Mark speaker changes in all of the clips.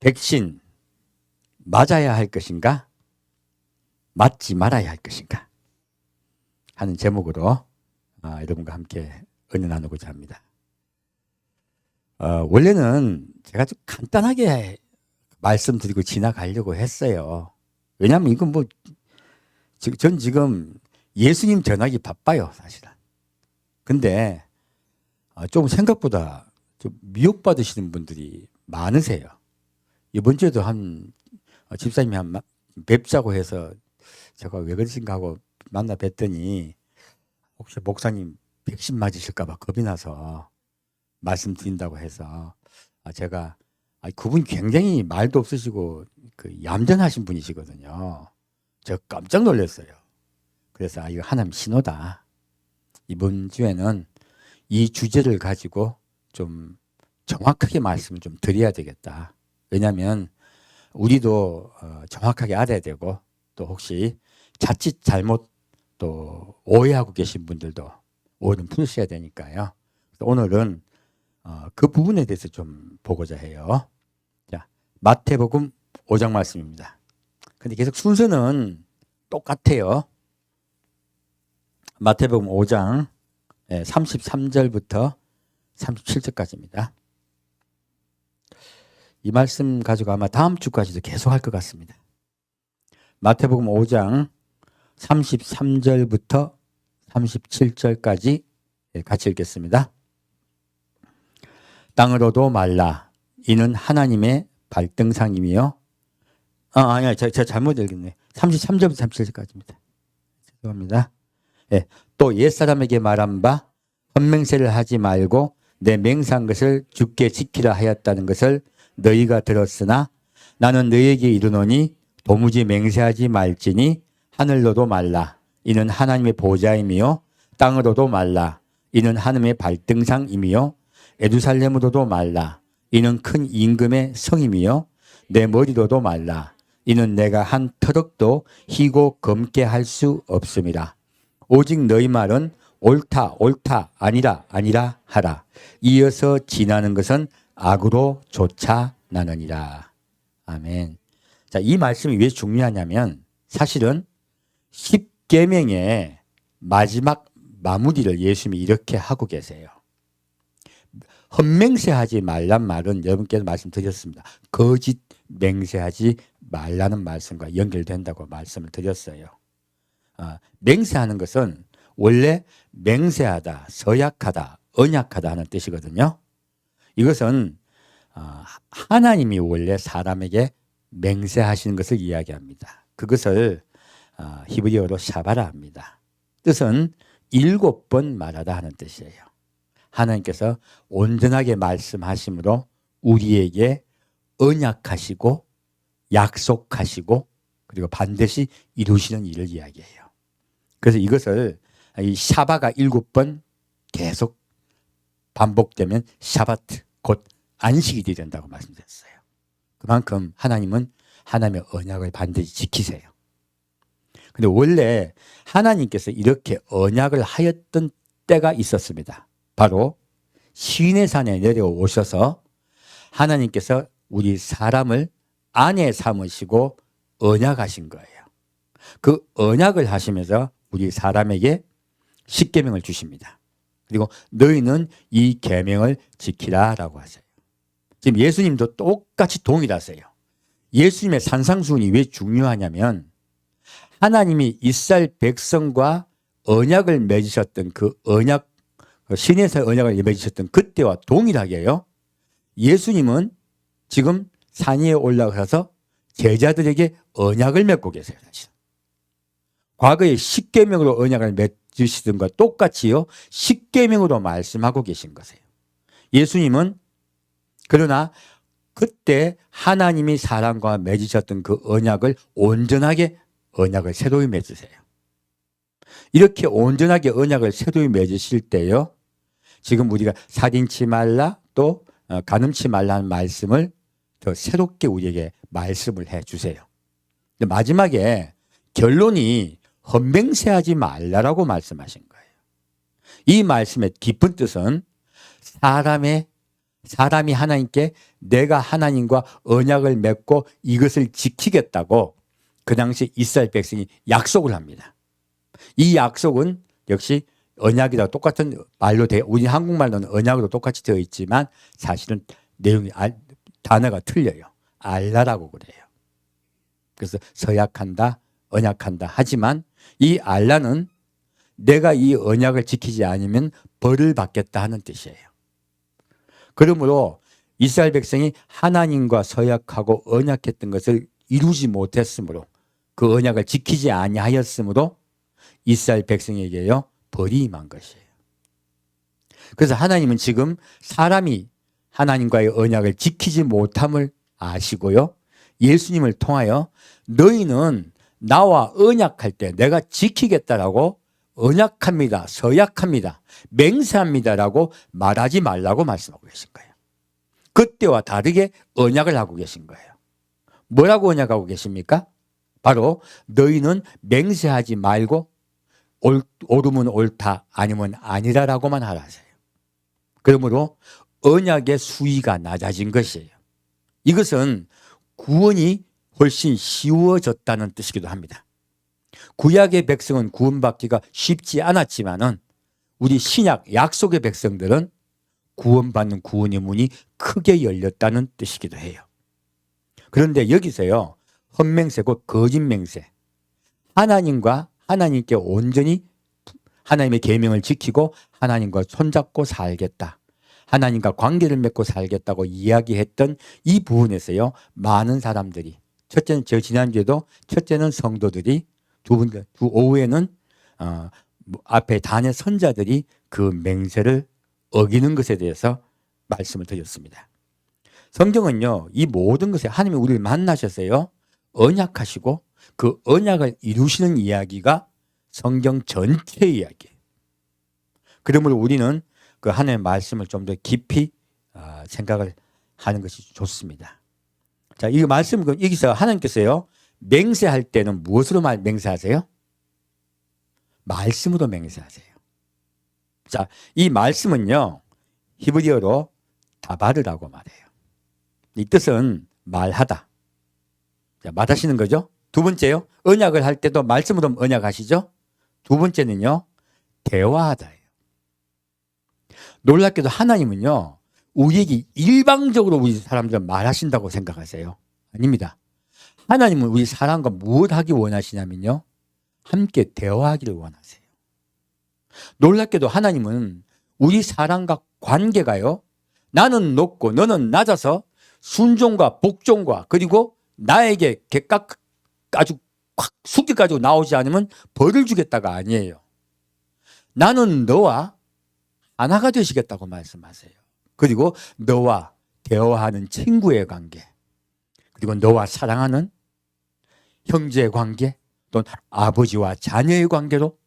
Speaker 1: 백신 맞아야 할 것인가? 맞지 말아야 할 것인가? 하는 제목으로 여러분과 함께 은혜 나누고자 합니다. 원래는 제가 좀 간단하게 말씀드리고 지나가려고 했어요. 왜냐하면 이건 전 지금 예수님 전하기 바빠요, 사실은. 근데 좀 생각보다 좀 미혹받으시는 분들이 많으세요. 이번 주에도 집사님이 뵙자고 해서 제가 왜 그러신가 하고 만나 뵀더니 혹시 목사님 백신 맞으실까 봐 겁이 나서 말씀드린다고 해서 제가 그분 굉장히 말도 없으시고 얌전하신 분이시거든요. 제가 깜짝 놀랐어요. 그래서 이거 하나님 신호다. 이번 주에는 이 주제를 가지고 좀 정확하게 말씀을 좀 드려야 되겠다. 왜냐하면 우리도 정확하게 알아야 되고 또 혹시 자칫 잘못 또 오해하고 계신 분들도 오해는 푸셔야 되니까요. 오늘은 그 부분에 대해서 좀 보고자 해요. 자, 마태복음 5장 말씀입니다. 근데 계속 순서는 똑같아요. 마태복음 5장 33절부터 37절까지입니다. 이 말씀 가지고 아마 다음 주까지도 계속 할 것 같습니다. 마태복음 5장 33절부터 37절까지 같이 읽겠습니다. 땅으로도 말라. 이는 하나님의 발등상이며 아니야, 제가 잘못 읽었네. 33절부터 37절까지입니다. 죄송합니다. 또 옛사람에게 말한 바 헌맹세를 하지 말고 내 맹세한 것을 주께 지키라 하였다는 것을 너희가 들었으나 나는 너희에게 이르노니 도무지 맹세하지 말지니 하늘로도 말라. 이는 하나님의 보좌이며 땅으로도 말라. 이는 하나님의 발등상이며 예루살렘으로도 말라. 이는 큰 임금의 성이며 내 머리로도 말라. 이는 내가 한 터럭도 희고 검게 할 수 없음이라. 오직 너희 말은 옳다 옳다 아니라 아니라 하라. 이어서 지나는 것은 악으로 쫓아나느니라. 아멘. 자, 이 말씀이 왜 중요하냐면 사실은 10계명의 마지막 마무리를 예수님이 이렇게 하고 계세요. 헛맹세하지 말란 말은 여러분께서 말씀드렸습니다. 거짓 맹세하지 말라는 말씀과 연결된다고 말씀을 드렸어요. 맹세하는 것은 원래 맹세하다, 서약하다, 언약하다 하는 뜻이거든요. 이것은 하나님이 원래 사람에게 맹세하시는 것을 이야기합니다. 그것을 히브리어로 샤바라 합니다. 뜻은 7번 말하다 하는 뜻이에요. 하나님께서 온전하게 말씀하심으로 우리에게 언약하시고 약속하시고 그리고 반드시 이루시는 일을 이야기해요. 그래서 이것을 이 샤바가 7번 계속 반복되면 샤바트 곧 안식이 된다고 말씀드렸어요. 그만큼 하나님은 하나님의 언약을 반드시 지키세요. 근데 원래 하나님께서 이렇게 언약을 하였던 때가 있었습니다. 바로 시내산에 내려오셔서 하나님께서 우리 사람을 아내 삼으시고 언약하신 거예요. 그 언약을 하시면서 우리 사람에게 10계명을 주십니다. 그리고 너희는 이 계명을 지키라라고 하세요. 지금 예수님도 똑같이 동일하세요. 예수님의 산상수훈이 왜 중요하냐면 하나님이 이스라엘 백성과 언약을 맺으셨던 그 언약, 시내에서 언약을 맺으셨던 그때와 동일하게요. 예수님은 지금 산 위에 올라가서 제자들에게 언약을 맺고 계세요. 사실. 과거에 10계명으로 언약을 맺으시던 것과 똑같이요. 10계명으로 말씀하고 계신 거세요. 예수님은 그러나 그때 하나님이 사람과 맺으셨던 그 언약을 온전하게 언약을 새로이 맺으세요. 이렇게 온전하게 언약을 새로이 맺으실 때요. 지금 우리가 살인치 말라 또 간음치 말라는 말씀을 더 새롭게 우리에게 말씀을 해 주세요. 마지막에 결론이 헌맹세하지 말라라고 말씀하신 거예요. 이 말씀의 깊은 뜻은 사람의 사람이 하나님께 내가 하나님과 언약을 맺고 이것을 지키겠다고 그 당시 이스라엘 백성이 약속을 합니다. 이 약속은 역시 언약이랑 똑같은 말로 우리 한국말로는 언약으로 똑같이 되어 있지만 사실은 내용이 단어가 틀려요. 알라라고 그래요. 그래서 서약한다, 언약한다. 하지만 이 알라는 내가 이 언약을 지키지 않으면 벌을 받겠다 하는 뜻이에요. 그러므로 이스라엘 백성이 하나님과 서약하고 언약했던 것을 이루지 못했으므로 그 언약을 지키지 아니하였으므로 이스라엘 백성에게요 벌이 임한 것이에요. 그래서 하나님은 지금 사람이 하나님과의 언약을 지키지 못함을 아시고요, 예수님을 통하여 너희는 나와 언약할 때 내가 지키겠다라고 언약합니다, 서약합니다, 맹세합니다라고 말하지 말라고 말씀하고 계신 거예요. 그때와 다르게 언약을 하고 계신 거예요. 뭐라고 언약하고 계십니까? 바로 너희는 맹세하지 말고 옳으면 옳다, 아니면 아니라라고만 하라세요. 그러므로 언약의 수위가 낮아진 것이에요. 이것은 구원이 훨씬 쉬워졌다는 뜻이기도 합니다. 구약의 백성은 구원받기가 쉽지 않았지만은 우리 신약 약속의 백성들은 구원받는 구원의 문이 크게 열렸다는 뜻이기도 해요. 그런데 여기서요, 헛맹세고 거짓맹세, 하나님께 온전히 하나님의 계명을 지키고 하나님과 손잡고 살겠다, 하나님과 관계를 맺고 살겠다고 이야기했던 이 부분에서요, 많은 사람들이, 첫째는 저 지난주에도 첫째는 성도들이, 두 오후에는 앞에 단의 선자들이 그 맹세를 어기는 것에 대해서 말씀을 드렸습니다. 성경은요, 이 모든 것에 하나님이 우리를 만나셨어요, 언약하시고 그 언약을 이루시는 이야기가 성경 전체의 이야기예요. 그러므로 우리는 그 하나님의 말씀을 좀 더 깊이 생각을 하는 것이 좋습니다. 자, 이 말씀, 여기서 하나님께서요, 맹세할 때는 무엇으로 맹세하세요? 말씀으로 맹세하세요. 자, 이 말씀은요, 히브리어로 다바르라고 말해요. 이 뜻은 말하다. 자, 말하시는 거죠. 두 번째요, 언약을 할 때도 말씀으로 언약하시죠. 두 번째는요, 대화하다예요. 놀랍게도 하나님은요, 우리에게 일방적으로 우리 사람들은 말하신다고 생각하세요. 아닙니다. 하나님은 우리 사람과 무엇 하기 원하시냐면요, 함께 대화하기를 원하세요. 놀랍게도 하나님은 우리 사람과 관계가요, 나는 높고 너는 낮아서 순종과 복종과 그리고 나에게 아주 확 숙여가지고 나오지 않으면 벌을 주겠다가 아니에요. 나는 너와 하나가 되시겠다고 말씀하세요. 그리고 너와 대화하는 친구의 관계, 그리고 너와 사랑하는 형제의 관계, 또는 아버지와 자녀의 관계로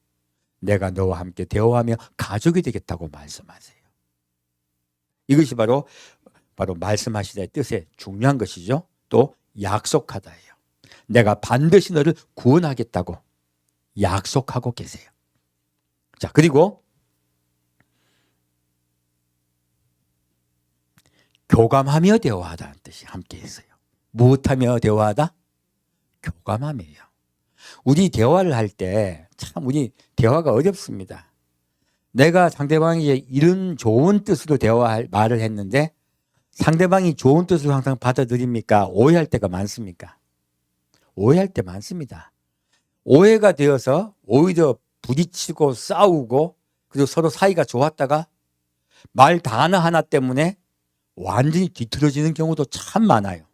Speaker 1: 내가 너와 함께 대화하며 가족이 되겠다고 말씀하세요. 이것이 바로 말씀하시다의 뜻의 중요한 것이죠. 또 약속하다예요. 내가 반드시 너를 구원하겠다고 약속하고 계세요. 자, 그리고 교감하며 대화하다는 뜻이 함께 있어요. 무엇하며 대화하다? 교감하며요. 우리 대화를 할 때 참 우리 대화가 어렵습니다. 내가 상대방에게 이런 좋은 뜻으로 말을 했는데 상대방이 좋은 뜻으로 항상 받아들입니까? 오해할 때가 많습니까? 오해할 때 많습니다. 오해가 되어서 오히려 부딪히고 싸우고 그리고 서로 사이가 좋았다가 말 단어 하나 때문에 완전히 뒤틀어지는 경우도 참 많아요.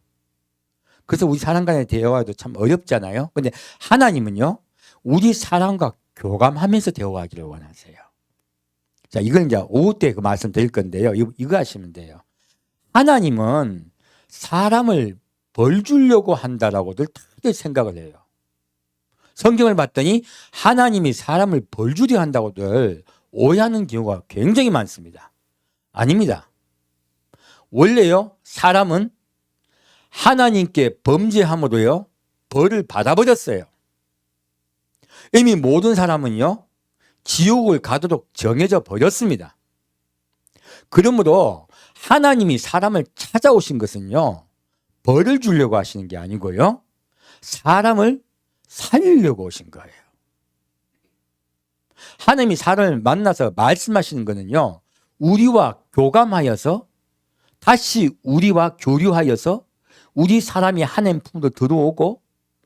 Speaker 1: 그래서 우리 사람 간의 대화도 참 어렵잖아요. 그런데 하나님은요, 우리 사람과 교감하면서 대화하기를 원하세요. 자, 이걸 이제 오후 때 그 말씀 드릴 건데요. 이거 하시면 돼요. 하나님은 사람을 벌 주려고 한다라고들 다들 생각을 해요. 성경을 봤더니 하나님이 사람을 벌 주려 한다고들 오해하는 경우가 굉장히 많습니다. 아닙니다. 원래요, 사람은 하나님께 범죄함으로요, 벌을 받아버렸어요. 이미 모든 사람은요, 지옥을 가도록 정해져 버렸습니다. 그러므로 하나님이 사람을 찾아오신 것은요, 벌을 주려고 하시는 게 아니고요, 사람을 살리려고 오신 거예요. 하나님이 사람을 만나서 말씀하시는 거는요, 우리와 교감하여서 다시 우리와 교류하여서 우리 사람이 하나님 품으로 들어오고,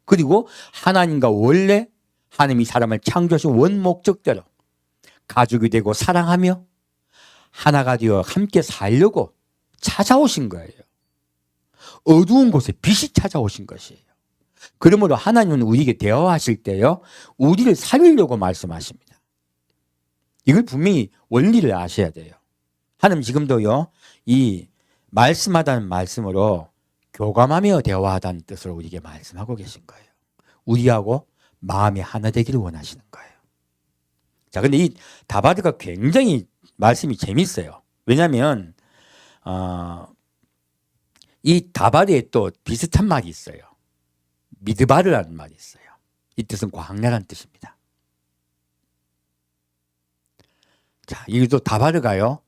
Speaker 1: 그리고 하나님과 원래 하나님이 사람을 창조하신 원목적대로 가족이 되고 사랑하며 하나가 되어 함께 살려고 찾아오신 거예요. 어두운 곳에 빛이 찾아오신 것이에요. 그러므로 하나님은 우리에게 대화하실 때요, 우리를 살리려고 말씀하십니다. 이걸 분명히 원리를 아셔야 돼요. 하나님 지금도요, 이 말씀하다는 말씀으로 교감하며 대화하다는 뜻으로 우리에게 말씀하고 계신 거예요. 우리하고 마음이 하나 되기를 원하시는 거예요. 자, 근데 이 다바드가 굉장히 말씀이 재밌어요. 왜냐하면 이 다바드에 또 비슷한 말이 있어요. 미드바르라는 말이 있어요. 이 뜻은 광야라는 뜻입니다. 자, 이것도 다바르가요,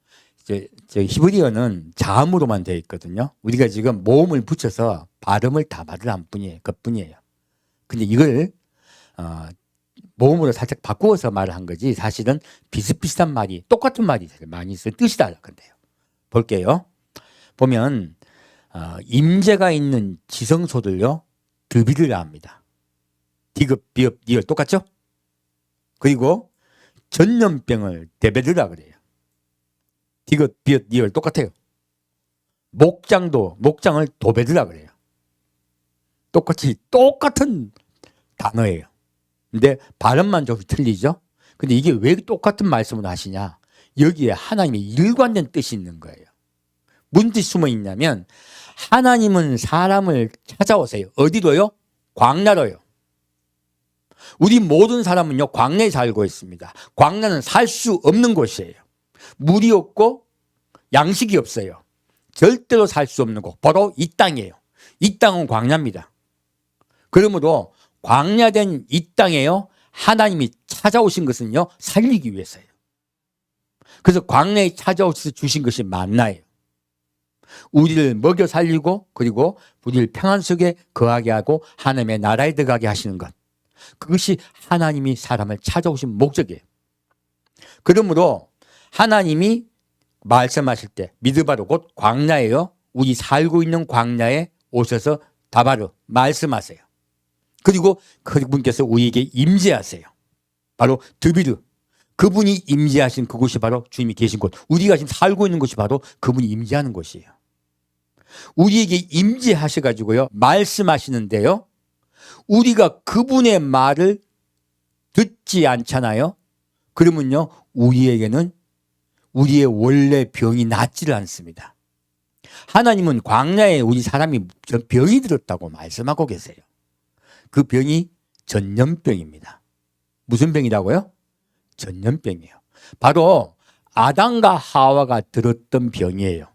Speaker 1: 저 히브리어는 자음으로만 되어 있거든요. 우리가 지금 모음을 붙여서 발음을 다바르 한 뿐이에요. 그뿐이에요. 근데 이걸 모음으로 살짝 바꾸어서 말을 한 거지, 사실은 비슷비슷한 말이, 똑같은 말이 많이 있어요. 뜻이 달라. 근데요, 볼게요. 보면 임재가 있는 지성소들요, 드비르라 합니다. 디귿, 비읍, 리을 똑같죠? 그리고 전염병을 데베르라 그래요. 디귿, 비읍, 리을 똑같아요. 목장을 도베르라 그래요. 똑같은 단어예요. 근데 발음만 좀 틀리죠? 근데 이게 왜 똑같은 말씀을 하시냐? 여기에 하나님의 일관된 뜻이 있는 거예요. 무슨 뜻이 숨어 있냐면, 하나님은 사람을 찾아오세요. 어디로요? 광야로요. 우리 모든 사람은요, 광야에 살고 있습니다. 광야는 살 수 없는 곳이에요. 물이 없고 양식이 없어요. 절대로 살 수 없는 곳, 바로 이 땅이에요. 이 땅은 광야입니다. 그러므로 광야된 이 땅에요, 하나님이 찾아오신 것은요, 살리기 위해서예요. 그래서 광야에 찾아오셔서 주신 것이 만나예요. 우리를 먹여 살리고, 그리고 우리를 평안 속에 거하게 하고 하나님의 나라에 들어가게 하시는 것, 그것이 하나님이 사람을 찾아오신 목적이에요. 그러므로 하나님이 말씀하실 때 미드바르, 곧 광야예요, 우리 살고 있는 광야에 오셔서 다바르 말씀하세요. 그리고 그분께서 우리에게 임재하세요. 바로 드비르, 그분이 임재하신 그곳이 바로 주님이 계신 곳, 우리가 지금 살고 있는 곳이 바로 그분이 임재하는 곳이에요. 우리에게 임재하셔가지고요, 말씀하시는데요, 우리가 그분의 말을 듣지 않잖아요. 그러면요, 우리에게는 우리의 원래 병이 낫지를 않습니다. 하나님은 광야에 우리 사람이 병이 들었다고 말씀하고 계세요. 그 병이 전염병입니다. 무슨 병이라고요? 전염병이에요. 바로 아담과 하와가 들었던 병이에요.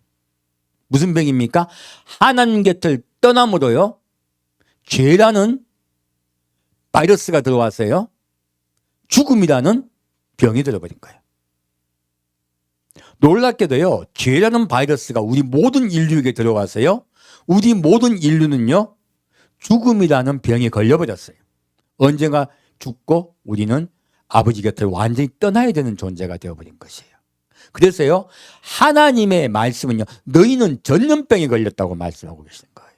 Speaker 1: 무슨 병입니까? 하나님 곁을 떠남으로요, 죄라는 바이러스가 들어와서요, 죽음이라는 병이 들어버린 거예요. 놀랍게도요, 죄라는 바이러스가 우리 모든 인류에게 들어와서요, 우리 모든 인류는요, 죽음이라는 병에 걸려버렸어요. 언젠가 죽고 우리는 아버지 곁을 완전히 떠나야 되는 존재가 되어버린 것이에요. 그래서요, 하나님의 말씀은요, 너희는 전염병에 걸렸다고 말씀하고 계시는 거예요.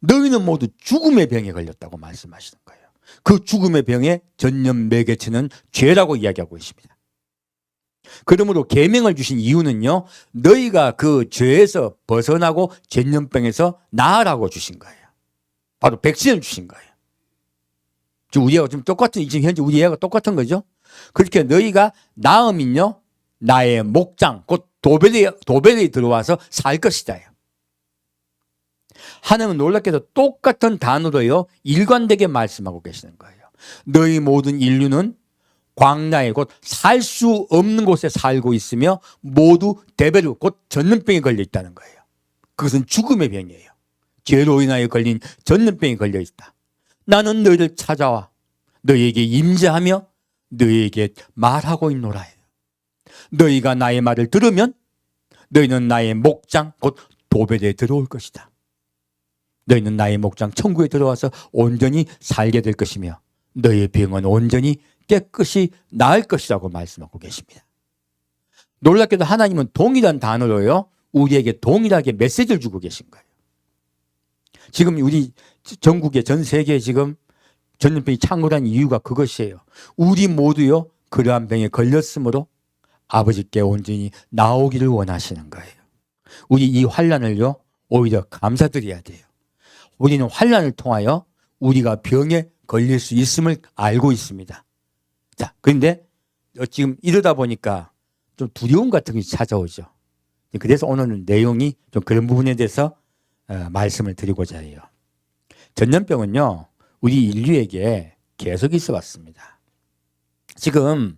Speaker 1: 너희는 모두 죽음의 병에 걸렸다고 말씀하시는 거예요. 그 죽음의 병에 전염 매개체는 죄라고 이야기하고 있습니다. 그러므로 계명을 주신 이유는요, 너희가 그 죄에서 벗어나고 전염병에서 나으라고 주신 거예요. 바로 백신을 주신 거예요. 지금 우리하고 지금 똑같은, 지금 현재 우리 애가 똑같은 거죠. 그렇게 너희가 나으면요, 나의 목장, 곧 도벨에 들어와서 살 것이다. 하나님은 놀랍게도 똑같은 단어로요, 일관되게 말씀하고 계시는 거예요. 너희 모든 인류는 광야에 곧 살 수 없는 곳에 살고 있으며 모두 데베르, 곧 전염병에 걸려 있다는 거예요. 그것은 죽음의 병이에요. 죄로 인하여 걸린 전염병에 걸려 있다. 나는 너희를 찾아와 너희에게 임재하며 너희에게 말하고 있노라. 너희가 나의 말을 들으면 너희는 나의 목장 곧 도배대에 들어올 것이다. 너희는 나의 목장 천국에 들어와서 온전히 살게 될 것이며 너희의 병은 온전히 깨끗이 나을 것이라고 말씀하고 계십니다. 놀랍게도 하나님은 동일한 단어로요, 우리에게 동일하게 메시지를 주고 계신 거예요. 지금 우리 전국에, 전 세계에 지금 전염병이 창궐한 이유가 그것이에요. 우리 모두요, 그러한 병에 걸렸으므로 아버지께 온전히 나오기를 원하시는 거예요. 우리 이 환난을요, 오히려 감사드려야 돼요. 우리는 환난을 통하여 우리가 병에 걸릴 수 있음을 알고 있습니다. 자, 그런데 지금 이러다 보니까 좀 두려움 같은 것이 찾아오죠. 그래서 오늘은 내용이 좀 그런 부분에 대해서 말씀을 드리고자 해요. 전염병은요, 우리 인류에게 계속 있어 왔습니다. 지금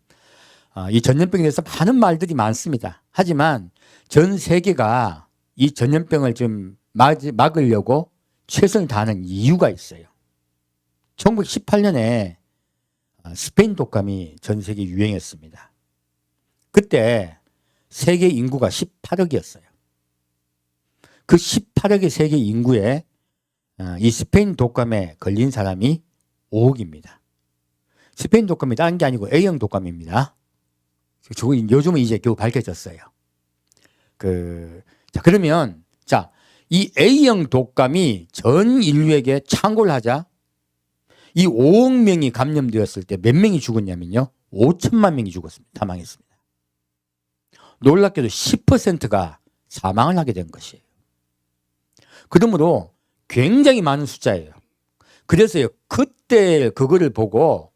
Speaker 1: 이 전염병에 대해서 많은 말들이 많습니다. 하지만 전 세계가 이 전염병을 좀 막으려고 최선을 다하는 이유가 있어요. 1918년에 스페인 독감이 전 세계에 유행했습니다. 그때 세계 인구가 18억이었어요. 그 18억의 세계 인구에 이 스페인 독감에 걸린 사람이 5억입니다. 스페인 독감이 다른 게 아니고 A형 독감입니다. 요즘은 이제 겨우 밝혀졌어요. 자, 그러면, 자, 이 A형 독감이 전 인류에게 창궐 하자 이 5억 명이 감염되었을 때 몇 명이 죽었냐면요. 5천만 명이 죽었습니다. 사망했습니다. 놀랍게도 10%가 사망을 하게 된 것이에요. 그러므로 굉장히 많은 숫자예요. 그래서요, 그때 그거를 보고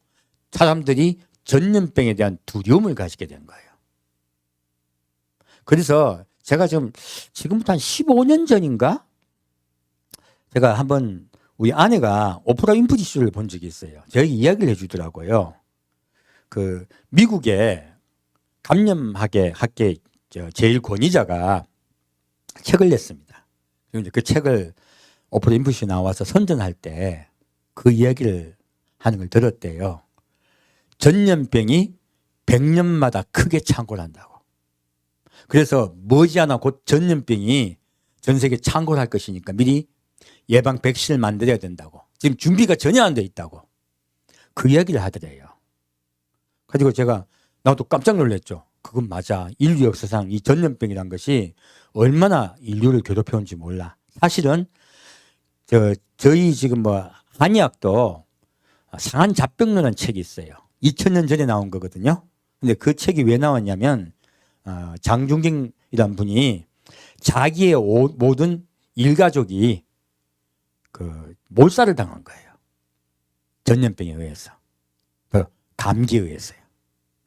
Speaker 1: 사람들이 전염병에 대한 두려움을 가지게 된 거예요. 그래서 제가 지금부터 한 15년 전인가? 제가 한번 우리 아내가 오프라 윈프리 쇼를 본 적이 있어요. 저에게 이야기를 해주더라고요. 미국의 감염학계 제일 권위자가 책을 냈습니다. 그 책을 오프라 윈프리 쇼에 나와서 선전할 때 그 이야기를 하는 걸 들었대요. 전염병이 100년마다 크게 창궐한다고. 그래서 머지않아 곧 전염병이 전 세계에 창궐할 것이니까 미리 예방 백신을 만들어야 된다고. 지금 준비가 전혀 안 돼 있다고. 그 이야기를 하더래요. 가지고 나도 깜짝 놀랐죠. 그건 맞아. 인류 역사상 이 전염병이란 것이 얼마나 인류를 괴롭혀온지 몰라. 사실은 저희 지금 한의학도 상한 잡병론이라는 책이 있어요. 2000년 전에 나온 거거든요. 근데 그 책이 왜 나왔냐면 장중경이란 분이 자기의 모든 일가족이 몰살을 당한 거예요. 전염병에 의해서. 감기에 의해서요.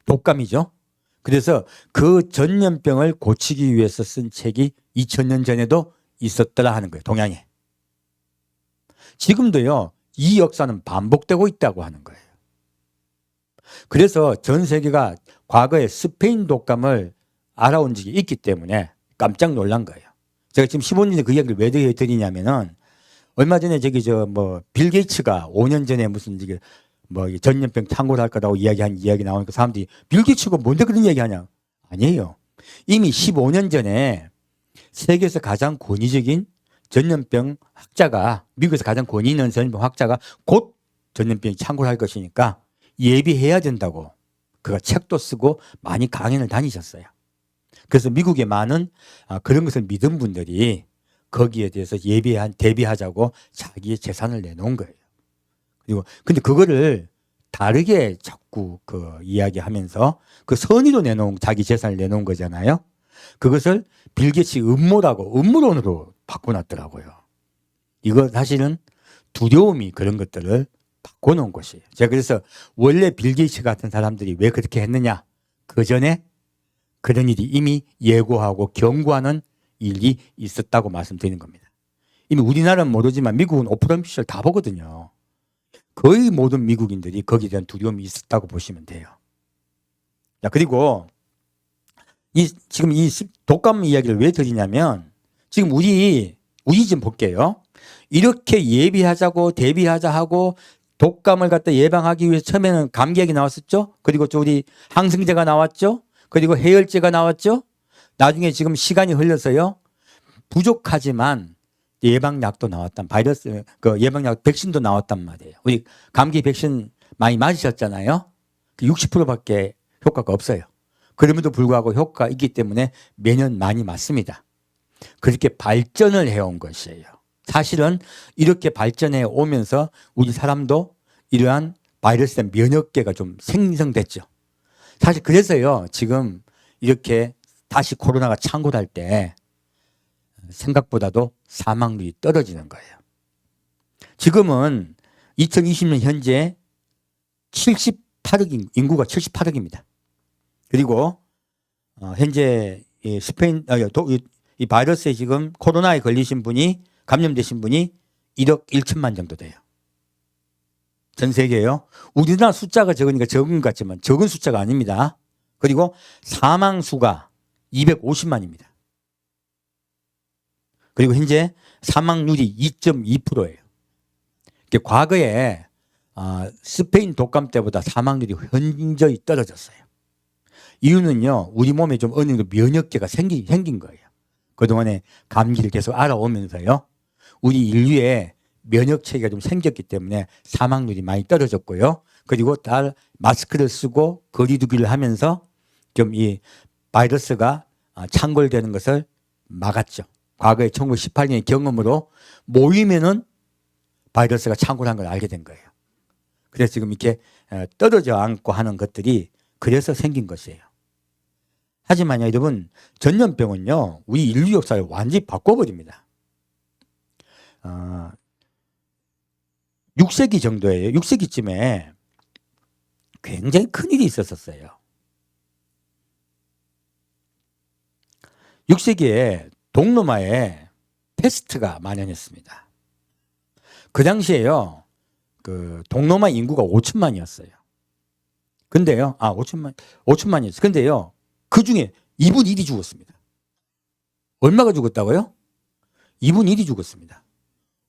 Speaker 1: 독감이죠. 그래서 그 전염병을 고치기 위해서 쓴 책이 2000년 전에도 있었더라 하는 거예요. 동양에. 지금도요, 이 역사는 반복되고 있다고 하는 거예요. 그래서 전 세계가 과거에 스페인 독감을 알아온 적이 있기 때문에 깜짝 놀란 거예요. 제가 지금 15년 전에 그 이야기를 왜 드리냐면은 얼마 전에 빌 게이츠가 5년 전에 무슨 전염병 창궐할 거라고 이야기한 이야기 나오니까 사람들이 빌 게이츠가 뭔데 그런 이야기 하냐? 아니에요. 이미 15년 전에 세계에서 가장 권위적인 전염병 학자가, 미국에서 가장 권위 있는 전염병 학자가 곧 전염병이 창궐할 것이니까 예비해야 된다고 그가 책도 쓰고 많이 강연을 다니셨어요. 그래서 미국의 많은 그런 것을 믿은 분들이 거기에 대해서 대비하자고 자기의 재산을 내놓은 거예요. 근데 그거를 다르게 자꾸 이야기하면서 선의로 내놓은 자기 재산을 내놓은 거잖아요. 그것을 빌 게이츠 음모론으로 바꿔놨더라고요. 이거 사실은 두려움이 그런 것들을 바꿔놓은 것이에요. 제가 그래서 원래 빌 게이츠 같은 사람들이 왜 그렇게 했느냐? 그 전에 그런 일이 이미 예고하고 경고하는 일이 있었다고 말씀드리는 겁니다. 이미 우리나라는 모르지만 미국은 오프라 윈프리 쇼를 다 보거든요. 거의 모든 미국인들이 거기에 대한 두려움이 있었다고 보시면 돼요. 자, 그리고 지금 이 독감 이야기를 왜 드리냐면 지금 우리 좀 볼게요. 이렇게 예비하자고 대비하자 하고 독감을 갖다 예방하기 위해서 처음에는 감기약이 나왔었죠. 그리고 우리 항생제가 나왔죠. 그리고 해열제가 나왔죠. 나중에 지금 시간이 흘러서요. 부족하지만 예방약도 나왔단 바이러스 그 예방약 백신도 나왔단 말이에요. 우리 감기 백신 많이 맞으셨잖아요. 60%밖에 효과가 없어요. 그럼에도 불구하고 효과가 있기 때문에 매년 많이 맞습니다. 그렇게 발전을 해온 것이에요. 사실은 이렇게 발전해 오면서 우리 사람도 이러한 바이러스에 대한 면역계가 좀 생성됐죠. 사실 그래서요. 지금 이렇게 다시 코로나가 창궐할 때 생각보다도 사망률이 떨어지는 거예요. 지금은 2020년 현재 78억 인구가 78억입니다. 그리고 현재 이 스페인 이 바이러스에 지금 코로나에 걸리신 분이 감염되신 분이 1억 1천만 정도 돼요. 전 세계에요. 우리나라 숫자가 적으니까 적은 것 같지만 적은 숫자가 아닙니다. 그리고 사망 수가 250만입니다. 그리고 현재 사망률이 2.2%예요. 과거에 스페인 독감 때보다 사망률이 현저히 떨어졌어요. 이유는요. 우리 몸에 좀 어느 정도 면역계가 생긴 거예요. 그동안에 감기를 계속 알아오면서요. 우리 인류의 면역체계가 좀 생겼기 때문에 사망률이 많이 떨어졌고요. 그리고 다 마스크를 쓰고 거리 두기를 하면서 좀 이 바이러스가 창궐되는 것을 막았죠. 과거에 1918년의 경험으로 모이면은 바이러스가 창궐한 걸 알게 된 거예요. 그래서 지금 이렇게 떨어져 앉고 하는 것들이 그래서 생긴 것이에요. 하지만 여러분 전염병은요. 우리 인류 역사를 완전히 바꿔버립니다. 6세기 정도예요. 6세기쯤에 굉장히 큰일이 있었어요. 6세기에 동로마에 패스트가 만연했습니다. 그 당시에요. 그 동로마 인구가 5천만이었어요. 근데요. 5천만이었어요. 근데요. 그 중에 2분의 1이 죽었습니다. 얼마가 죽었다고요? 2분의 1이 죽었습니다.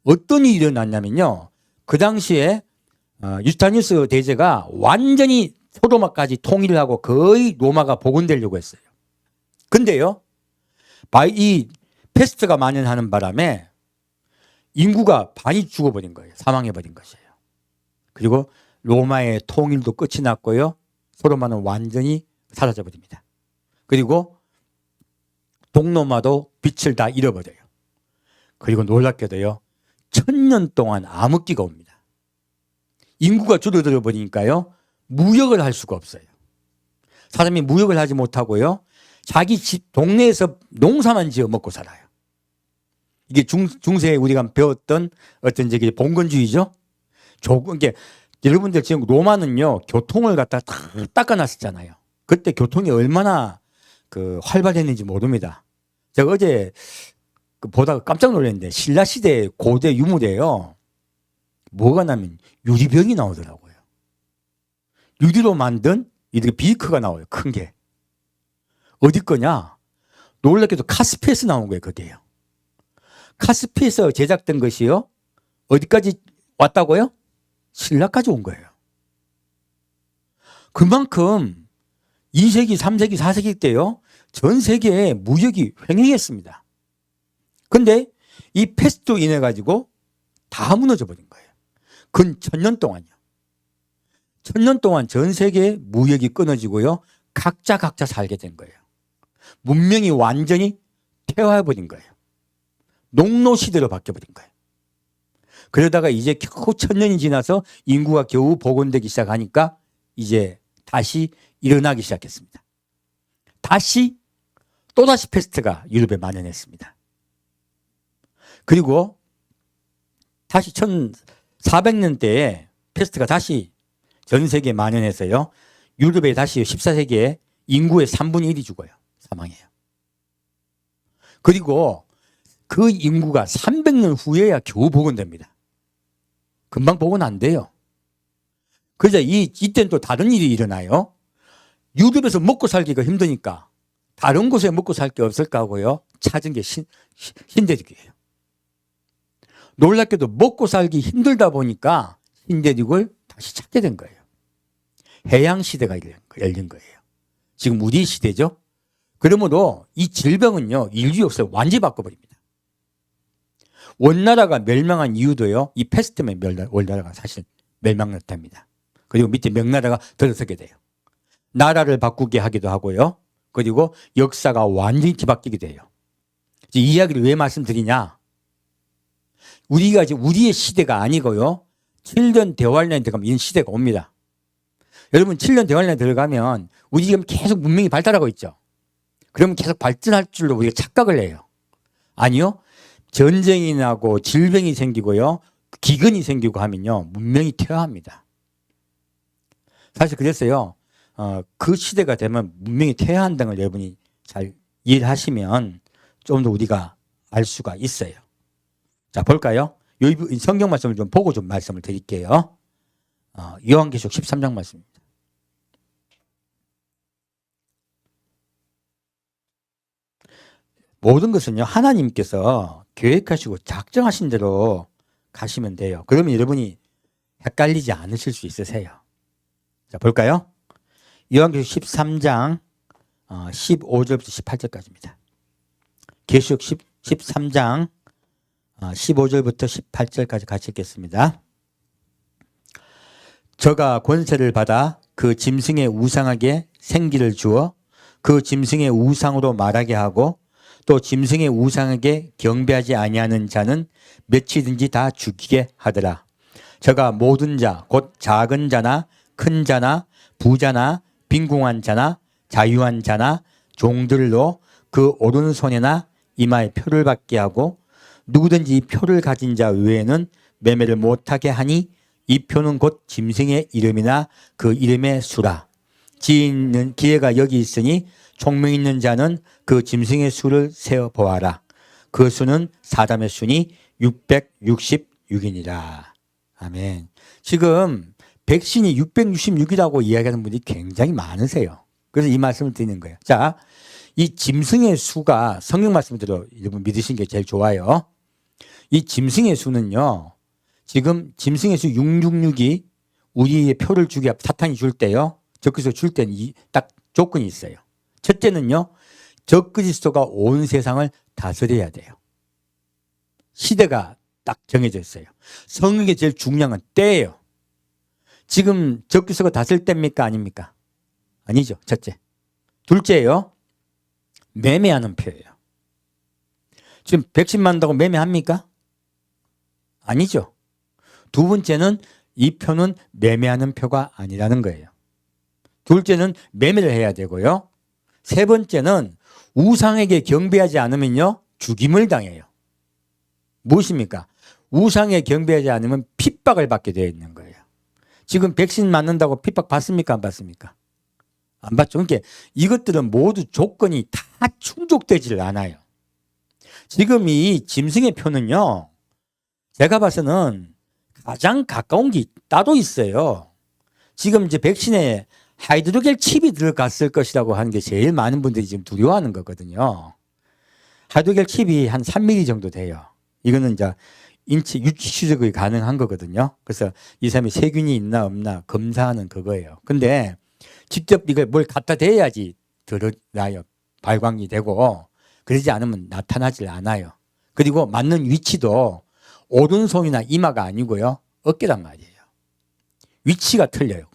Speaker 1: 어떤 일이 일어났냐면요. 그 당시에 유스타니우스 대제가 완전히 소로마까지 통일을 하고 거의 로마가 복원되려고 했어요. 근데요. 이 패스트가 만연하는 바람에 인구가 반이 죽어버린 거예요. 사망해버린 것이에요. 그리고 로마의 통일도 끝이 났고요. 소로마는 완전히 사라져버립니다. 그리고 동로마도 빛을 다 잃어버려요. 그리고 놀랍게도요. 1000년 동안 암흑기가 옵니다. 인구가 줄어들어 버리니까요. 무역을 할 수가 없어요. 사람이 무역을 하지 못하고요. 자기 집 동네에서 농사만 지어 먹고 살아요. 이게 중세에 우리가 배웠던 어떤 저기 봉건주의죠. 이게 여러분들 지금 로마는요. 교통을 갖다 다 닦아놨었잖아요. 그때 교통이 얼마나 그 활발했는지 모릅니다. 제가 어제 보다가 깜짝 놀랐는데 신라 시대 고대 유물이에요. 뭐가 나면 유리병이 나오더라고요. 유리로 만든 이렇게 비커가 나와요. 큰 게. 어디 거냐? 놀랍게도 카스피에서 나온 거예요. 그게요. 카스피에서 제작된 것이요. 어디까지 왔다고요? 신라까지 온 거예요. 그만큼 2세기, 3세기, 4세기 때요. 전 세계에 무역이 횡행했습니다. 근데 이 패스트로 인해 가지고 다 무너져 버린 거예요. 근 1000년 동안요. 1000년 동안 전 세계에 무역이 끊어지고요. 각자 살게 된 거예요. 문명이 완전히 퇴화해버린 거예요. 농노시대로 바뀌어버린 거예요. 그러다가 이제 겨우 1000년이 지나서 인구가 겨우 복원되기 시작하니까 이제 다시 일어나기 시작했습니다. 또다시 패스트가 유럽에 만연했습니다. 그리고 다시 1400년대에 패스트가 다시 전 세계에 만연해서요. 유럽에 다시 14세기에 인구의 3분의 1이 죽어요. 사망해요. 그리고 그 인구가 300년 후에야 겨우 복원됩니다. 금방 복원 안 돼요. 그래서 이때는 또 다른 일이 일어나요. 유럽에서 먹고 살기가 힘드니까 다른 곳에 먹고 살 게 없을까 하고요. 찾은 게 신대륙이에요. 놀랍게도 먹고 살기 힘들다 보니까 신대륙을 다시 찾게 된 거예요. 해양시대가 열린 거예요. 지금 우리 시대죠. 그러므로 이 질병은요, 인류 역사를 완전히 바꿔버립니다. 원나라가 멸망한 이유도요, 이 패스트 때문에 원나라가 사실 멸망했답니다. 그리고 밑에 명나라가 들어서게 돼요. 나라를 바꾸게 하기도 하고요. 그리고 역사가 완전히 뒤바뀌게 돼요. 이 이야기를 왜 말씀드리냐? 우리가 이제 우리의 시대가 아니고요. 7년 대환란에 들어가면 이런 시대가 옵니다. 여러분 7년 대환란에 들어가면 우리 지금 계속 문명이 발달하고 있죠. 그러면 계속 발전할 줄로 우리가 착각을 해요. 아니요. 전쟁이 나고 질병이 생기고요. 기근이 생기고 하면요. 문명이 퇴화합니다. 사실 그랬어요. 그 시대가 되면 문명이 퇴화한다는 걸 여러분이 잘 이해하시면 좀 더 우리가 알 수가 있어요. 자, 볼까요? 이 성경 말씀을 좀 보고 좀 말씀을 드릴게요. 요한계시록 13장 말씀입니다. 모든 것은요, 하나님께서 계획하시고 작정하신 대로 가시면 돼요. 그러면 여러분이 헷갈리지 않으실 수 있으세요. 자, 볼까요? 요한계시록 13장 15절부터 18절까지입니다. 계시록 13장 15절부터 18절까지 같이 읽겠습니다. 저가 권세를 받아 그 짐승의 우상에게 생기를 주어 그 짐승의 우상으로 말하게 하고 또 짐승의 우상에게 경배하지 아니하는 자는 몇이든지 다 죽이게 하더라. 저가 모든 자, 곧 작은 자나 큰 자나 부자나 빈궁한 자나 자유한 자나 종들로 그 오른손에나 이마에 표를 받게 하고 누구든지 이 표를 가진 자 외에는 매매를 못하게 하니 이 표는 곧 짐승의 이름이나 그 이름의 수라. 지있는 기회가 여기 있으니 총명 있는 자는 그 짐승의 수를 세어 보아라. 그 수는 사람의 수니 666이니라. 아멘. 지금 백신이 666이라고 이야기하는 분이 굉장히 많으세요. 그래서 이 말씀을 드리는 거예요. 자, 이 짐승의 수가 성경 말씀대로 여러분 믿으시는 게 제일 좋아요. 이 짐승의 수는요, 지금 짐승의 수 666이 우리의 표를 주게 사탄이 줄 때요, 적그리스도가 줄 때는 딱 조건이 있어요. 첫째는요, 적그리스도가 온 세상을 다스려야 돼요. 시대가 딱 정해져 있어요. 성경에 제일 중요한 건 때예요. 지금 적그리스도가 다스릴 때입니까? 아닙니까? 아니죠. 첫째. 둘째요, 매매하는 표예요. 지금 백신 맞는다고 매매합니까? 아니죠. 두 번째는 이 표는 매매하는 표가 아니라는 거예요. 둘째는 매매를 해야 되고요. 세 번째는 우상에게 경배하지 않으면요, 죽임을 당해요. 무엇입니까? 우상에 경배하지 않으면 핍박을 받게 되어 있는 거예요. 지금 백신 맞는다고 핍박 받습니까? 안 받습니까? 안 받죠. 그러니까 이것들은 모두 조건이 다 충족되지를 않아요. 지금 이 짐승의 표는요, 제가 봐서는 가장 가까운 게 따로 있어요. 지금 이제 백신에 하이드로겔 칩이 들어갔을 것이라고 하는 게 제일 많은 분들이 지금 두려워하는 거거든요. 하이드로겔 칩이 한 3mm 정도 돼요. 이거는 이제 인체 유치 추적이 가능한 거거든요. 그래서 이 사람이 세균이 있나 없나 검사하는 그거예요. 근데 직접 이걸 뭘 갖다 대야지 드러나요. 발광이 되고, 그러지 않으면 나타나질 않아요. 그리고 맞는 위치도 오른손이나 이마가 아니고요, 어깨란 말이에요. 위치가 틀려요.